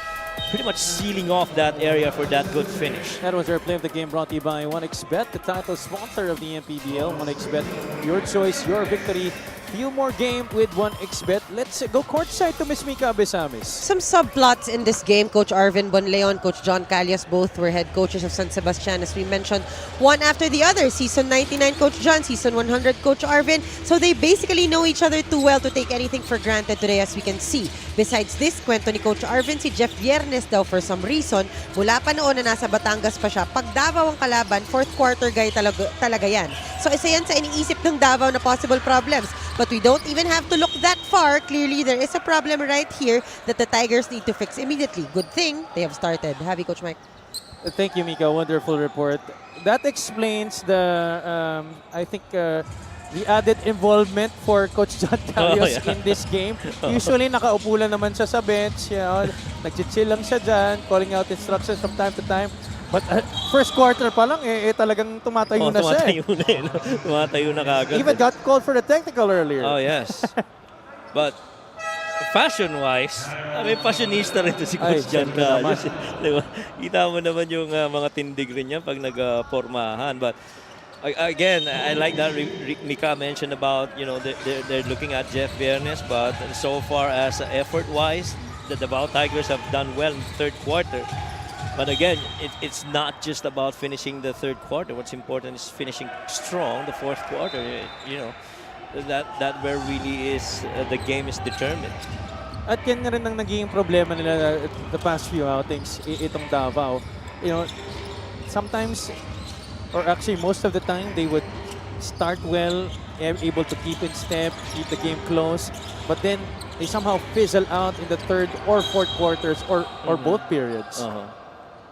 pretty much sealing off that area for that good finish. That was our play of the game brought to you by 1xBet, the title sponsor of the MPBL. 1xBet, your choice, your victory. Few more game with 1xBet. Let's go courtside to Miss Mika Abesamis. Some subplots in this game. Coach Arvin Bonleon, Coach John Calias, both were head coaches of San Sebastian, as we mentioned, one after the other. Season 99, Coach John. Season 100, Coach Arvin. So they basically know each other too well to take anything for granted today, as we can see. Besides this, kwento ni Coach Arvin, si Jeff Viernes daw for some reason, mula pa noon na nasa Batangas pa siya, pag Davao ang kalaban, fourth quarter guy talaga yan. So isa yan sa iniisip ng Davao na possible problems. But we don't even have to look that far, clearly there is a problem right here that the Tigers need to fix immediately. Good thing they have started. Have you, Coach Mike? Thank you, Mika. Wonderful report. That explains the, I think, the added involvement for Coach John Carlos in this game. Usually, nakaupo lang naman siya sa bench. You know, nag-chill lang siya dyan, calling out instructions from time to time. But first quarter pa lang, talagang tumatayo na siya. Tumatayo na eh. Tumatayo na kagad. Even got called for the technical earlier. Oh, yes. But fashion-wise, may fashionista rin to si Coach John Carlos. Diba? Kita mo naman yung mga tindig rin niya pag nag-formahan. But again, I like that Mika mentioned about, you know, they're looking at Jeff Viernes, but so far as effort-wise, the Davao Tigers have done well in the third quarter. But again, it's not just about finishing the third quarter. What's important is finishing strong the fourth quarter. You know, that where really is the game is determined. At yan na rin ang naging problema nila the past few outings, itong Davao. You know, sometimes, or actually most of the time, they would start well, able to keep in step, keep the game close, but then they somehow fizzle out in the third or fourth quarters or both periods.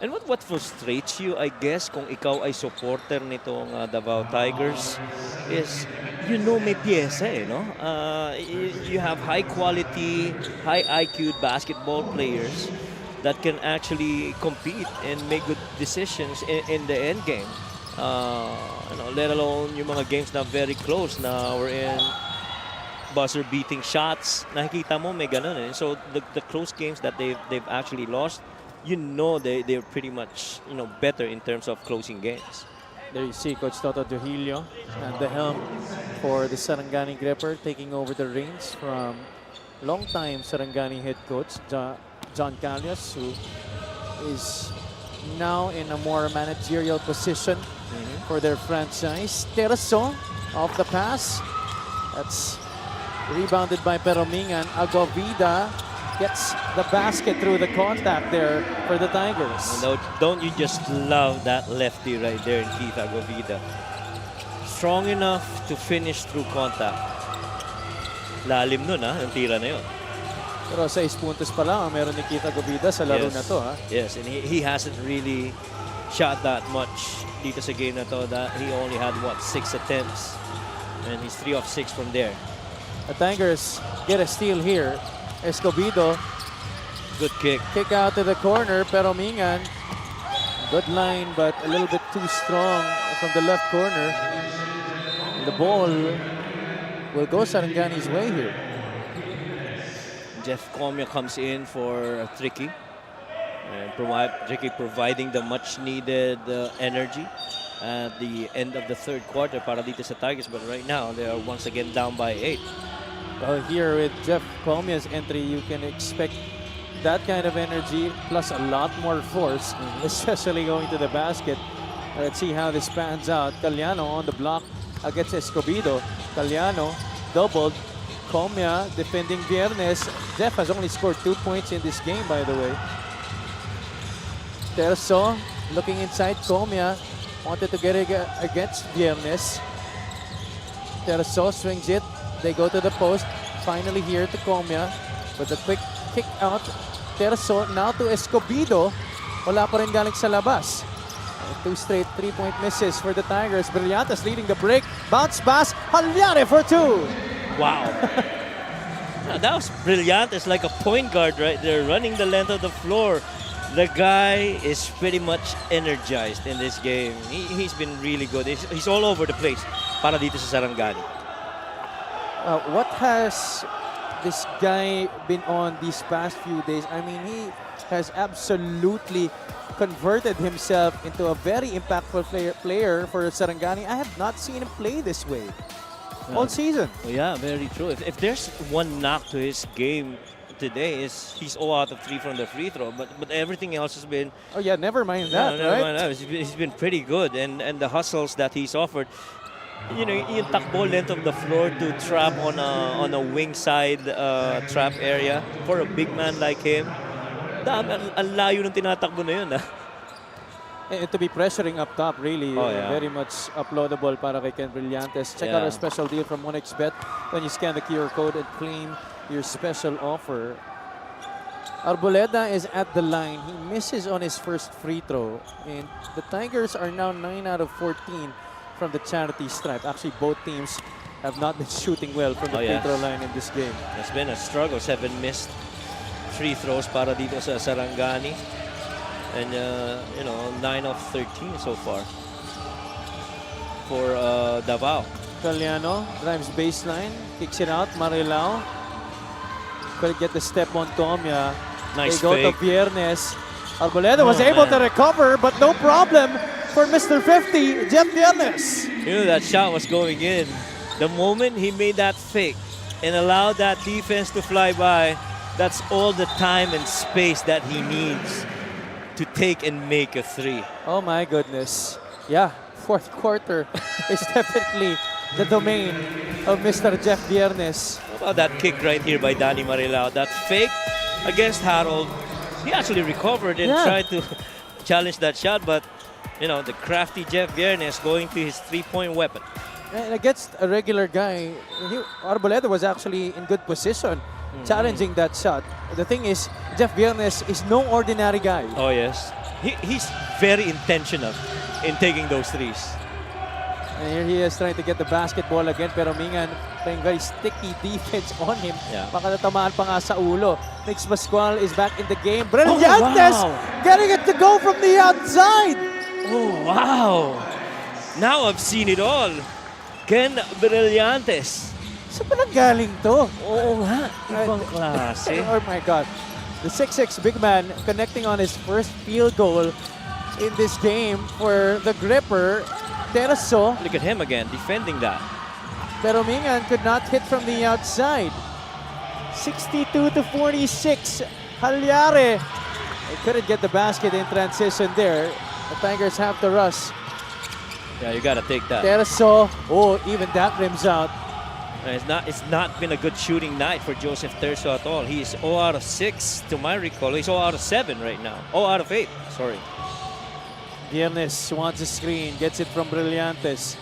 And what frustrates you, I guess, kung ikaw ay supporter nitong Davao Tigers, is you know may pyesa eh, no? You have high quality, high IQ basketball players that can actually compete and make good decisions in the end game. You know, let alone yung mga games na very close na we're in buzzer beating shots. Nakikita mo may ganun eh. So the close games that they've actually lost, you know they're pretty much, you know, better in terms of closing games. There you see Coach Toto Trujillo at the helm for the Sarangani Gripper, taking over the reins from longtime Sarangani head coach John Carlos, who is now in a more managerial position for their franchise. Teraso off the pass. That's rebounded by Peromingan. Agovida gets the basket through the contact there for the Tigers. No, don't you just love that lefty right there in Keith Agovida? Strong enough to finish through contact. Lalim nun yung tira na yun. Pero 6 puntos pa lang ang meron ni Keith Agovida sa laro na to. Yes, and he hasn't really shot that much dito sa game na to. That he only had, what, 6 attempts. And he's 3 of 6 from there. The Tigers get a steal here. Escobedo, good kick. Kick out to the corner. Peromingan, good line, but a little bit too strong from the left corner. And the ball will go Sarangani's way here. Jeff Comia comes in for Tricky. And Tricky providing the much-needed energy at the end of the third quarter para dito sa Tigers. But right now, they are once again down by 8. Well, here with Jeff Comia's entry, you can expect that kind of energy plus a lot more force, especially going to the basket. Let's see how this pans out. Caliano on the block against Escobedo. Caliano doubled. Comia defending Viernes. Jeff has only scored 2 points in this game, by the way. Terzo looking inside. Comia wanted to get it against Viernes. Terzo swings it. They go to the post. Finally here to Comia. With a quick kick out. Terzo now to Escobedo. Wala pa rin galing sa labas. 2 straight 3-point misses for the Tigers. Brillantes leading the break. Bounce pass. Halyare for 2. Wow. That was brilliant. It's like a point guard right there, running the length of the floor. The guy is pretty much energized in this game. He's been really good. He's all over the place para dito sa Sarangani. What has this guy been on these past few days? I mean, he has absolutely converted himself into a very impactful player for Sarangani. I have not seen him play this way all season. Yeah, very true. If there's one knock to his game today, is he's 0 out of 3 from the free throw, but everything else has been. Oh yeah, never mind that. Never mind that. He's been pretty good, and the hustles that he's offered. You know, yung takbo length of the floor to trap on a wing side trap area for a big man like him. Ang layo ng tinatakbo na yun. And to be pressuring up top, really, Oh, yeah. very much uploadable para kay Ken Brillantes. Check out Yeah. our special deal from 1xBet when you scan the QR code and claim your special offer. Arboleda is at the line. He misses on his first free throw. And the Tigers are now 9 out of 14 from the charity stripe. Actually, both teams have not been shooting well from the Oh, free yeah. throw line in this game. It's been a struggle. 7 missed free throws para dito sa Sarangani. And, 9 of 13 so far for Davao. Caliano drives baseline, kicks it out. Marilao couldn't get the step on Tomia. Nice They go to fake. Viernes. Arboleda was Oh, able to man. recover, but no problem for Mr. 50, Jeff Viernes. You know that shot was going in. The moment he made that fake and allowed that defense to fly by, that's all the time and space that he needs to take and make a three. Oh my goodness. Yeah, fourth quarter is definitely the domain of Mr. Jeff Viernes. How about that kick right here by Danny Marilao? That fake against Harold. He actually recovered and Yeah. tried to challenge that shot, but the crafty Jeff Viernes going to his three-point weapon. And against a regular guy, Arboleda was actually in good position challenging that shot. The thing is, Jeff Viernes is no ordinary guy. Oh yes, he's very intentional in taking those threes. And here he is trying to get the basketball again, pero Mingan playing very sticky defense on him. Yeah. Baka natamaan pa nga sa ulo. Nix Pascual is back in the game. Brillantes wow. getting it to go from the outside. Oh wow! Now I've seen it all. Ken Brillantes. Saan pa nanggaling to? Oo nga, ibang klase. Oh my God. The 6'6" big man connecting on his first field goal in this game for the Gripper. Teraso, Look at him again, defending that. pero Mingan could not hit from the outside. 62-46. Halyare. They couldn't get the basket in transition there. The Tigers have to rush. Yeah, you gotta take that. Teraso, oh, even that rims out. It's not been a good shooting night for Joseph Terso at all. He is 0 out of 6 to my recall. He's 0 out of 7 right now. 0 out of 8, sorry. Viernes wants a screen, gets it from Brillantes.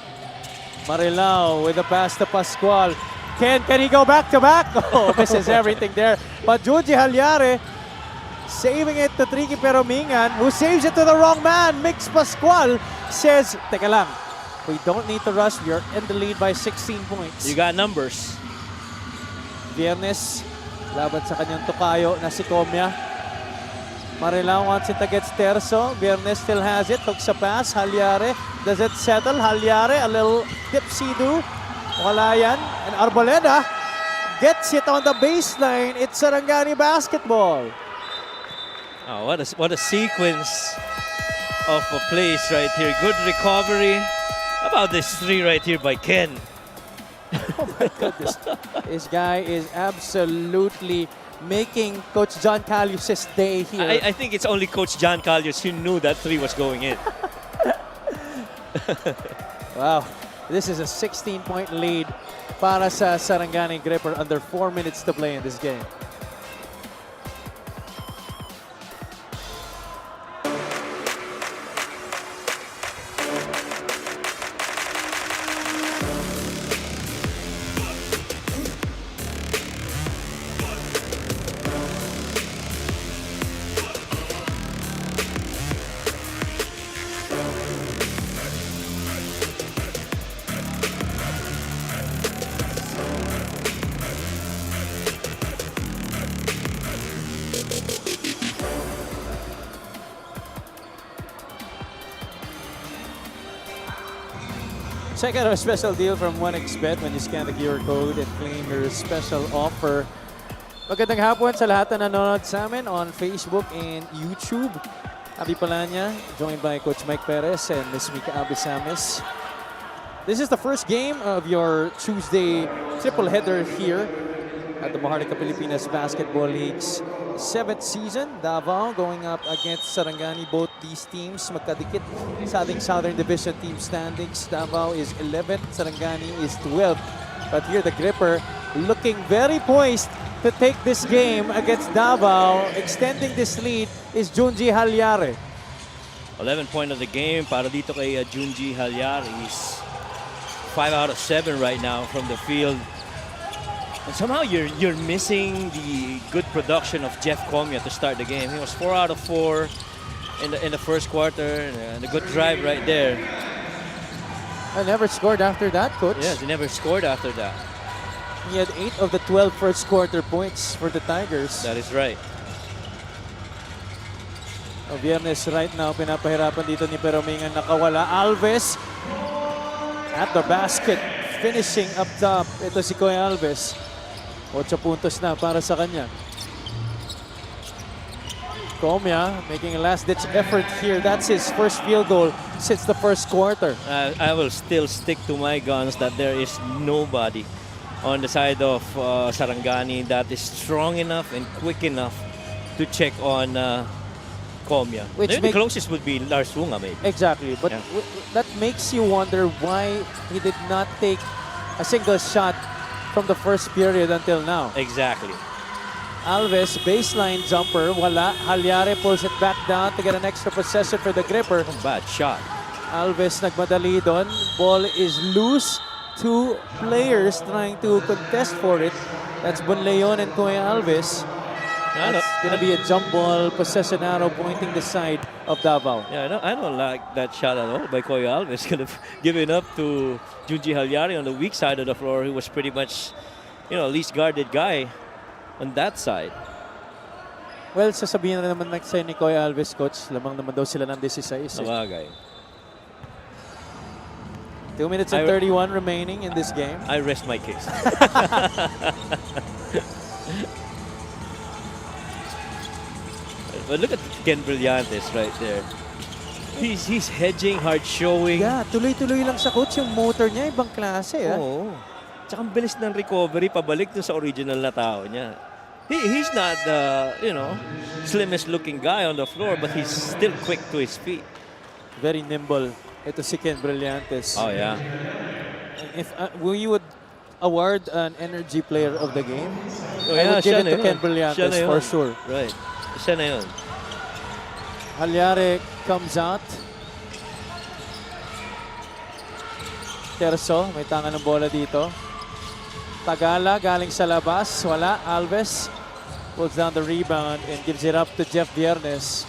Marilao with a pass to Pascual. Can he go back to back? Oh, misses everything there. But Junji Halyare saving it to Tricky Peromingan, who saves it to the wrong man. Mix Pascual says, teka lang, we don't need to rush. We are in the lead by 16 points. You got numbers. Viernes, laban sa kanyang tukayo na si Comia. Marilao wants it against Terso. Viernes still has it. Hooks a pass. Halyare. Does it settle? Halyare, a little dipsy-do. Wala yan. And Arboleda gets it on the baseline. It's Sarangani basketball. Oh, what a sequence of plays right here. Good recovery. How about this three right here by Ken? Oh my goodness. This guy is absolutely making Coach John Calius' day here. I think it's only Coach John Calius who knew that three was going in. Wow. This is a 16-point lead para sa Sarangani Gripper under 4 minutes to play in this game. Check out our special deal from 1xBet when you scan the QR code and claim your special offer. Magandang hapon sa lahat na nanonood sa amin on Facebook and YouTube. Abby Palanya, joined by Coach Mike Perez and Ms. Mika Abisames. This is the first game of your Tuesday triple header here at the Maharlika Pilipinas Basketball League's 7th season. Davao going up against Sarangani. Both these teams magkadikit sa ating Southern Division team standings. Davao is 11th, Sarangani is 12th. But here the Gripper looking very poised to take this game against Davao. Extending this lead is Junji Halyare. 11 point of the game para dito kay Junji Halyar. He's 5 out of 7 right now from the field. And somehow you're missing the good production of Jeff Comia to start the game. He was 4 out of 4 in the first quarter, and a good drive right there. I never scored after that, coach. Yes, he never scored after that. He had 8 of the 12 first quarter points for the Tigers. That is right. Viernes right now, pinapahirapan dito ni Peromingan, nakawala. Alves at the basket, finishing up top. Ito si Koy Alves. 8 puntos na para sa kanya. Comia making a last-ditch effort here. That's his first field goal since the first quarter. I will still stick to my guns that there is nobody on the side of Sarangani that is strong enough and quick enough to check on Comia. The closest would be Lars Wunga, maybe. Exactly, but Yeah. that makes you wonder why he did not take a single shot from the first period until now. Exactly. Alves, baseline jumper, wala. Halyare pulls it back down to get an extra possession for the Gripper. Bad shot. Alves nagmadali doon. Ball is loose. 2 players trying to contest for it. That's Bonleon and Koy Alves. That's going to be a jump ball, possession arrow pointing the side of Davao. Yeah, I don't like that shot at all by Koy Alves. Could have given up to Junji Halyari on the weak side of the floor. He was pretty much, least guarded guy on that side. Well, sasabihin na naman sa'yo ni Koy Alves, coach, lamang naman daw sila ng 16. Sabagay. 2 minutes and 31 remaining in this game. I rest my case. But look at Ken Brillantes right there. He's hedging, hard showing. Yeah, tuloy-tuloy lang sa coach. Yung motor niya, ibang klase. Oo. Tsaka ang bilis ng recovery, pabalik dun sa original na tao niya. He's not the, slimmest looking guy on the floor, but he's still quick to his feet. Very nimble. Ito si Ken Brillantes. Oh, yeah. If we would award an energy player of the game, I yeah, would give it siya to na Ken yun. Brillantes Siya na for yun. sure. Right. Siya na yun. Halyare comes out. Terso, may tangan ng bola dito. Tagala, galing sa labas. Wala. Alves pulls down the rebound and gives it up to Jeff Viernes.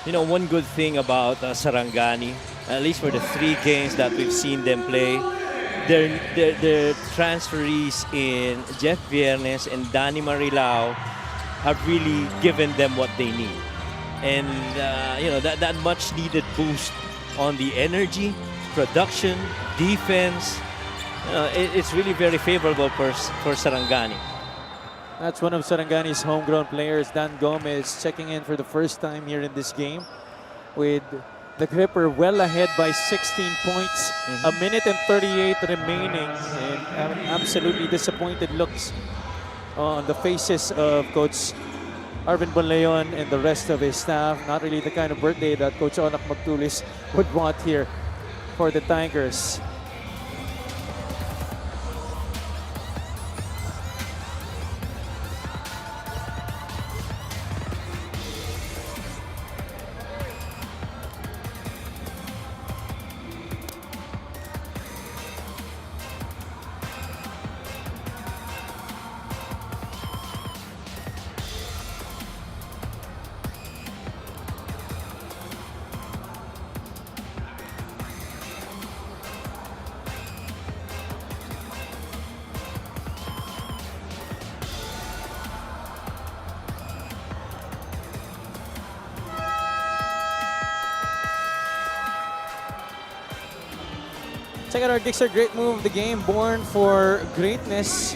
One good thing about Sarangani, at least for the 3 games that we've seen them play, their transferees in Jeff Viernes and Danny Marilao have really given them what they need. And, that much needed boost on the energy, production, defense. It's really very favorable for Sarangani. That's one of Sarangani's homegrown players, Dan Gomez, checking in for the first time here in this game with the Gripper well ahead by 16 points. A minute and 38 remaining, and absolutely disappointed looks on the faces of Coach Arvin Bonleon and the rest of his staff. Not really the kind of birthday that Coach Onak Magtulis would want here for the Tigers. Check out our Dixer great move of the game, born for greatness.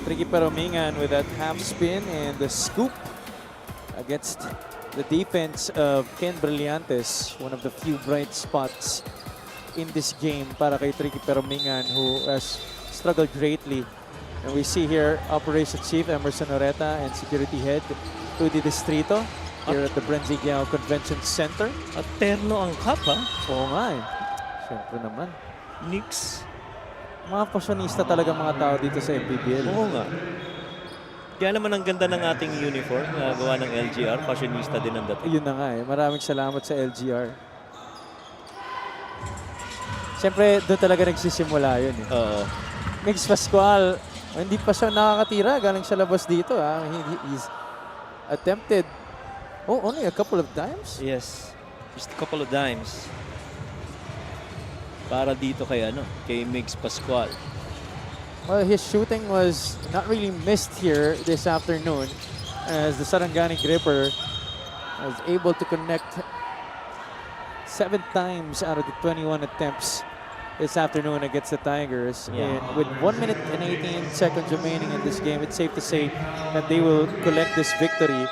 Tricky Peromingan with that half spin and the scoop against the defense of Ken Brillantes. One of the few bright spots in this game para kay Tricky Peromingan, who has struggled greatly. And we see here Operations Chief Emerson Oreta and Security Head Rudy Distrito here at the Brenzigiao Convention Center. At terno ang cup, ha? Oo nga eh. Siyempre naman. Knicks. Mga pasyonista talaga mga tao dito sa MPBL. Oo nga. Kaya naman ang ganda ng ating uniform na gawa ng LGR. Fashionista din ang dating. Yun na nga eh. Maraming salamat sa LGR. Siyempre, doon talaga nagsisimula yun eh. Oo. Mix Pascual, hindi pa siya nakakatira. Galing sa labas dito. He's attempted, only a couple of times? Yes. Just a couple of dimes. Para dito kay Migs Pascual. Well, his shooting was not really missed here this afternoon as the Sarangani Gripper was able to connect 7 times out of the 21 attempts this afternoon against the Tigers. Yeah. And with 1 minute and 18 seconds remaining in this game, it's safe to say that they will collect this victory.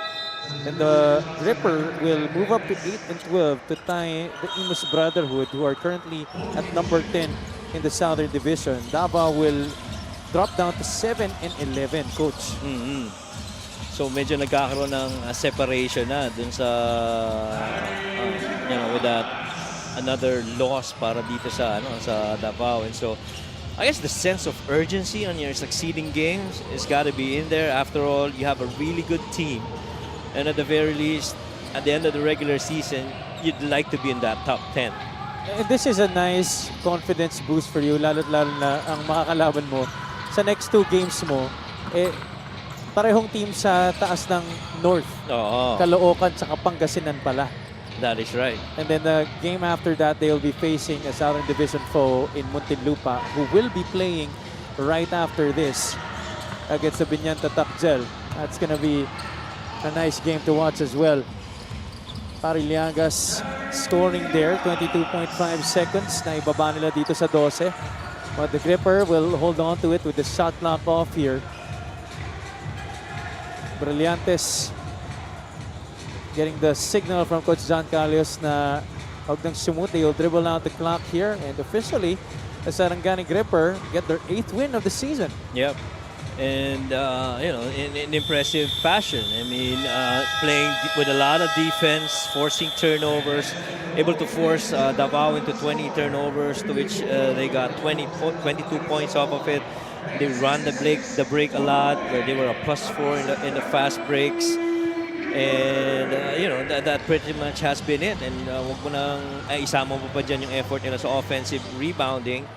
And the Gripper will move up to 8 and 12 to tie the Imus Brotherhood, who are currently at number 10 in the Southern Division. Davao will drop down to 7 and 11, Coach. So medyo nagkakaroon ng separation na dun sa with that another loss para dito sa sa Davao. And so I guess the sense of urgency on your succeeding games has got to be in there. After all, you have a really good team, and at the very least, at the end of the regular season, you'd like to be in that top 10. And this is a nice confidence boost for you, lalo na ang makakalaban mo sa next 2 games mo, parehong team sa taas ng North. Caloocan sa Pangasinan pala. That is right. And then the game after that, they will be facing a Southern Division foe in Muntinlupa, who will be playing right after this against the Binyanta Takjel. That's gonna be a nice game to watch as well. Pariliagas scoring there, 22.5 seconds na ibaba nila dito sa 12. But the Gripper will hold on to it with the shot clock off here. Brillantes getting the signal from Coach John Calios na huwag nang sumut. They will dribble out the clock here. And officially, the Sarangani Gripper get their 8th win of the season. Yep. And, in impressive fashion. I mean, playing with a lot of defense, forcing turnovers, able to force Davao into 20 turnovers, to which they got 22 points off of it. They run the break a lot, where they were a +4 in the fast breaks. And, that pretty much has been it. And wag mo nang isama mo pa dyan yung effort nila sa offensive rebounding,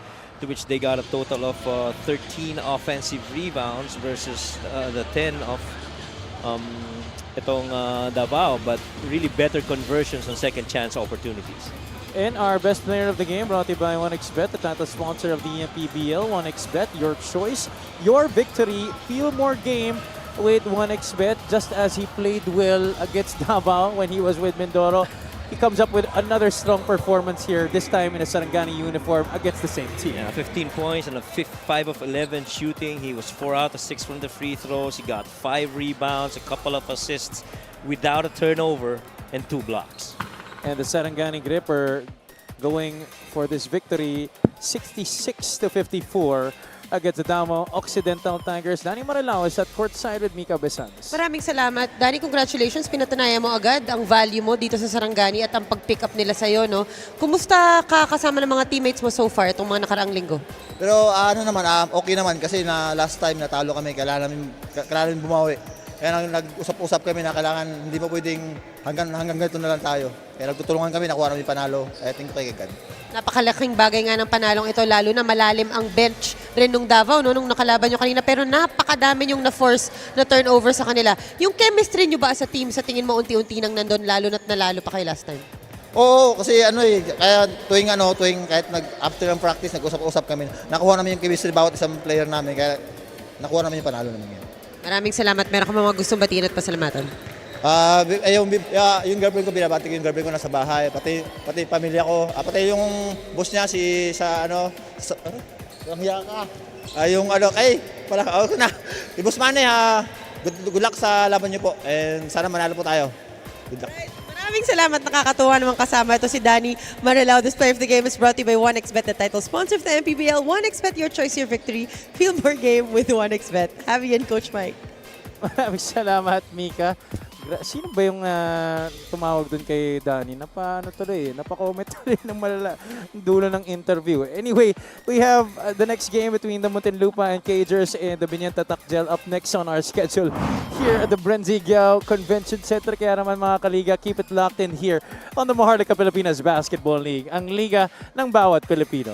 to which they got a total of 13 offensive rebounds versus the 10 of itong Davao, but really better conversions on second chance opportunities. And our best player of the game, brought to you by 1xBet, the title sponsor of the MPBL. 1xBet, your choice, your victory. Feel more game with 1xBet, just as he played well against Davao when he was with Mindoro. He comes up with another strong performance here, this time in a Sarangani uniform against the same team. Yeah, 15 points and a 5 of 11 shooting. He was 4 out of 6 from the free throws. He got 5 rebounds, a couple of assists without a turnover, and 2 blocks. And the Sarangani Gripper going for this victory, 66-54 against the Davao Occidental Tigers. Danny Marilao is at courtside with Mika Besanes. Maraming salamat. Danny, congratulations. Pinatunayan mo agad ang value mo dito sa Sarangani at ang pag-pick up nila sa'yo, no? Kumusta ka kasama ng mga teammates mo so far itong mga nakaraang linggo? Pero okay naman kasi na last time natalo kami, kailangan namin bumawi. Kaya nag-usap-usap kami na kailangan hindi pa pwedeng hanggang ganito na lang tayo. Kaya nagtutulungan kami, nakuha namin panalo. I think kay God. Napakalaking bagay nga ng panalong ito, lalo na malalim ang bench rin nung Davao, no, nung nakalaban nyo kanina. Pero napakadami yung na-force na turnover sa kanila. Yung chemistry nyo ba sa team, sa tingin mo unti-unti nang nandun, lalo na't nalalo pa kayo last time? Oo, kasi kaya tuwing kahit after ng practice, nag-usap-usap kami. Nakuha namin yung chemistry bawat isang player namin, kaya nakuha namin yung panalo namin. Maraming salamat. Meron ka mga gustong batiin at pasalamatan? Yung girlfriend ko, binabati ko yung girlfriend ko nasa bahay, pati pamilya ko, pati yung boss niya yung boss Manny, good luck sa laban niyo po, and sana manalo po tayo. Good luck. Maraming salamat. Nakakatuwa naman kasama ito si Danny Marilao. This play of the game is brought to you by 1xBet, the title sponsor of the MPBL. 1xBet, your choice, your victory. Feel more game with 1xBet. Have you and Coach Mike. Maraming salamat, Mika. Sino ba yung tumawag dun kay Danny? Napa-comment tuloy ng malala dulo ng interview. Anyway, we have the next game between the Muntinlupa and Cagers and the Binienta Takjel up next on our schedule here at the Brenzigao Convention Center. Kaya naman mga kaliga, keep it locked in here on the Maharlika Pilipinas Basketball League, ang liga ng bawat Pilipino.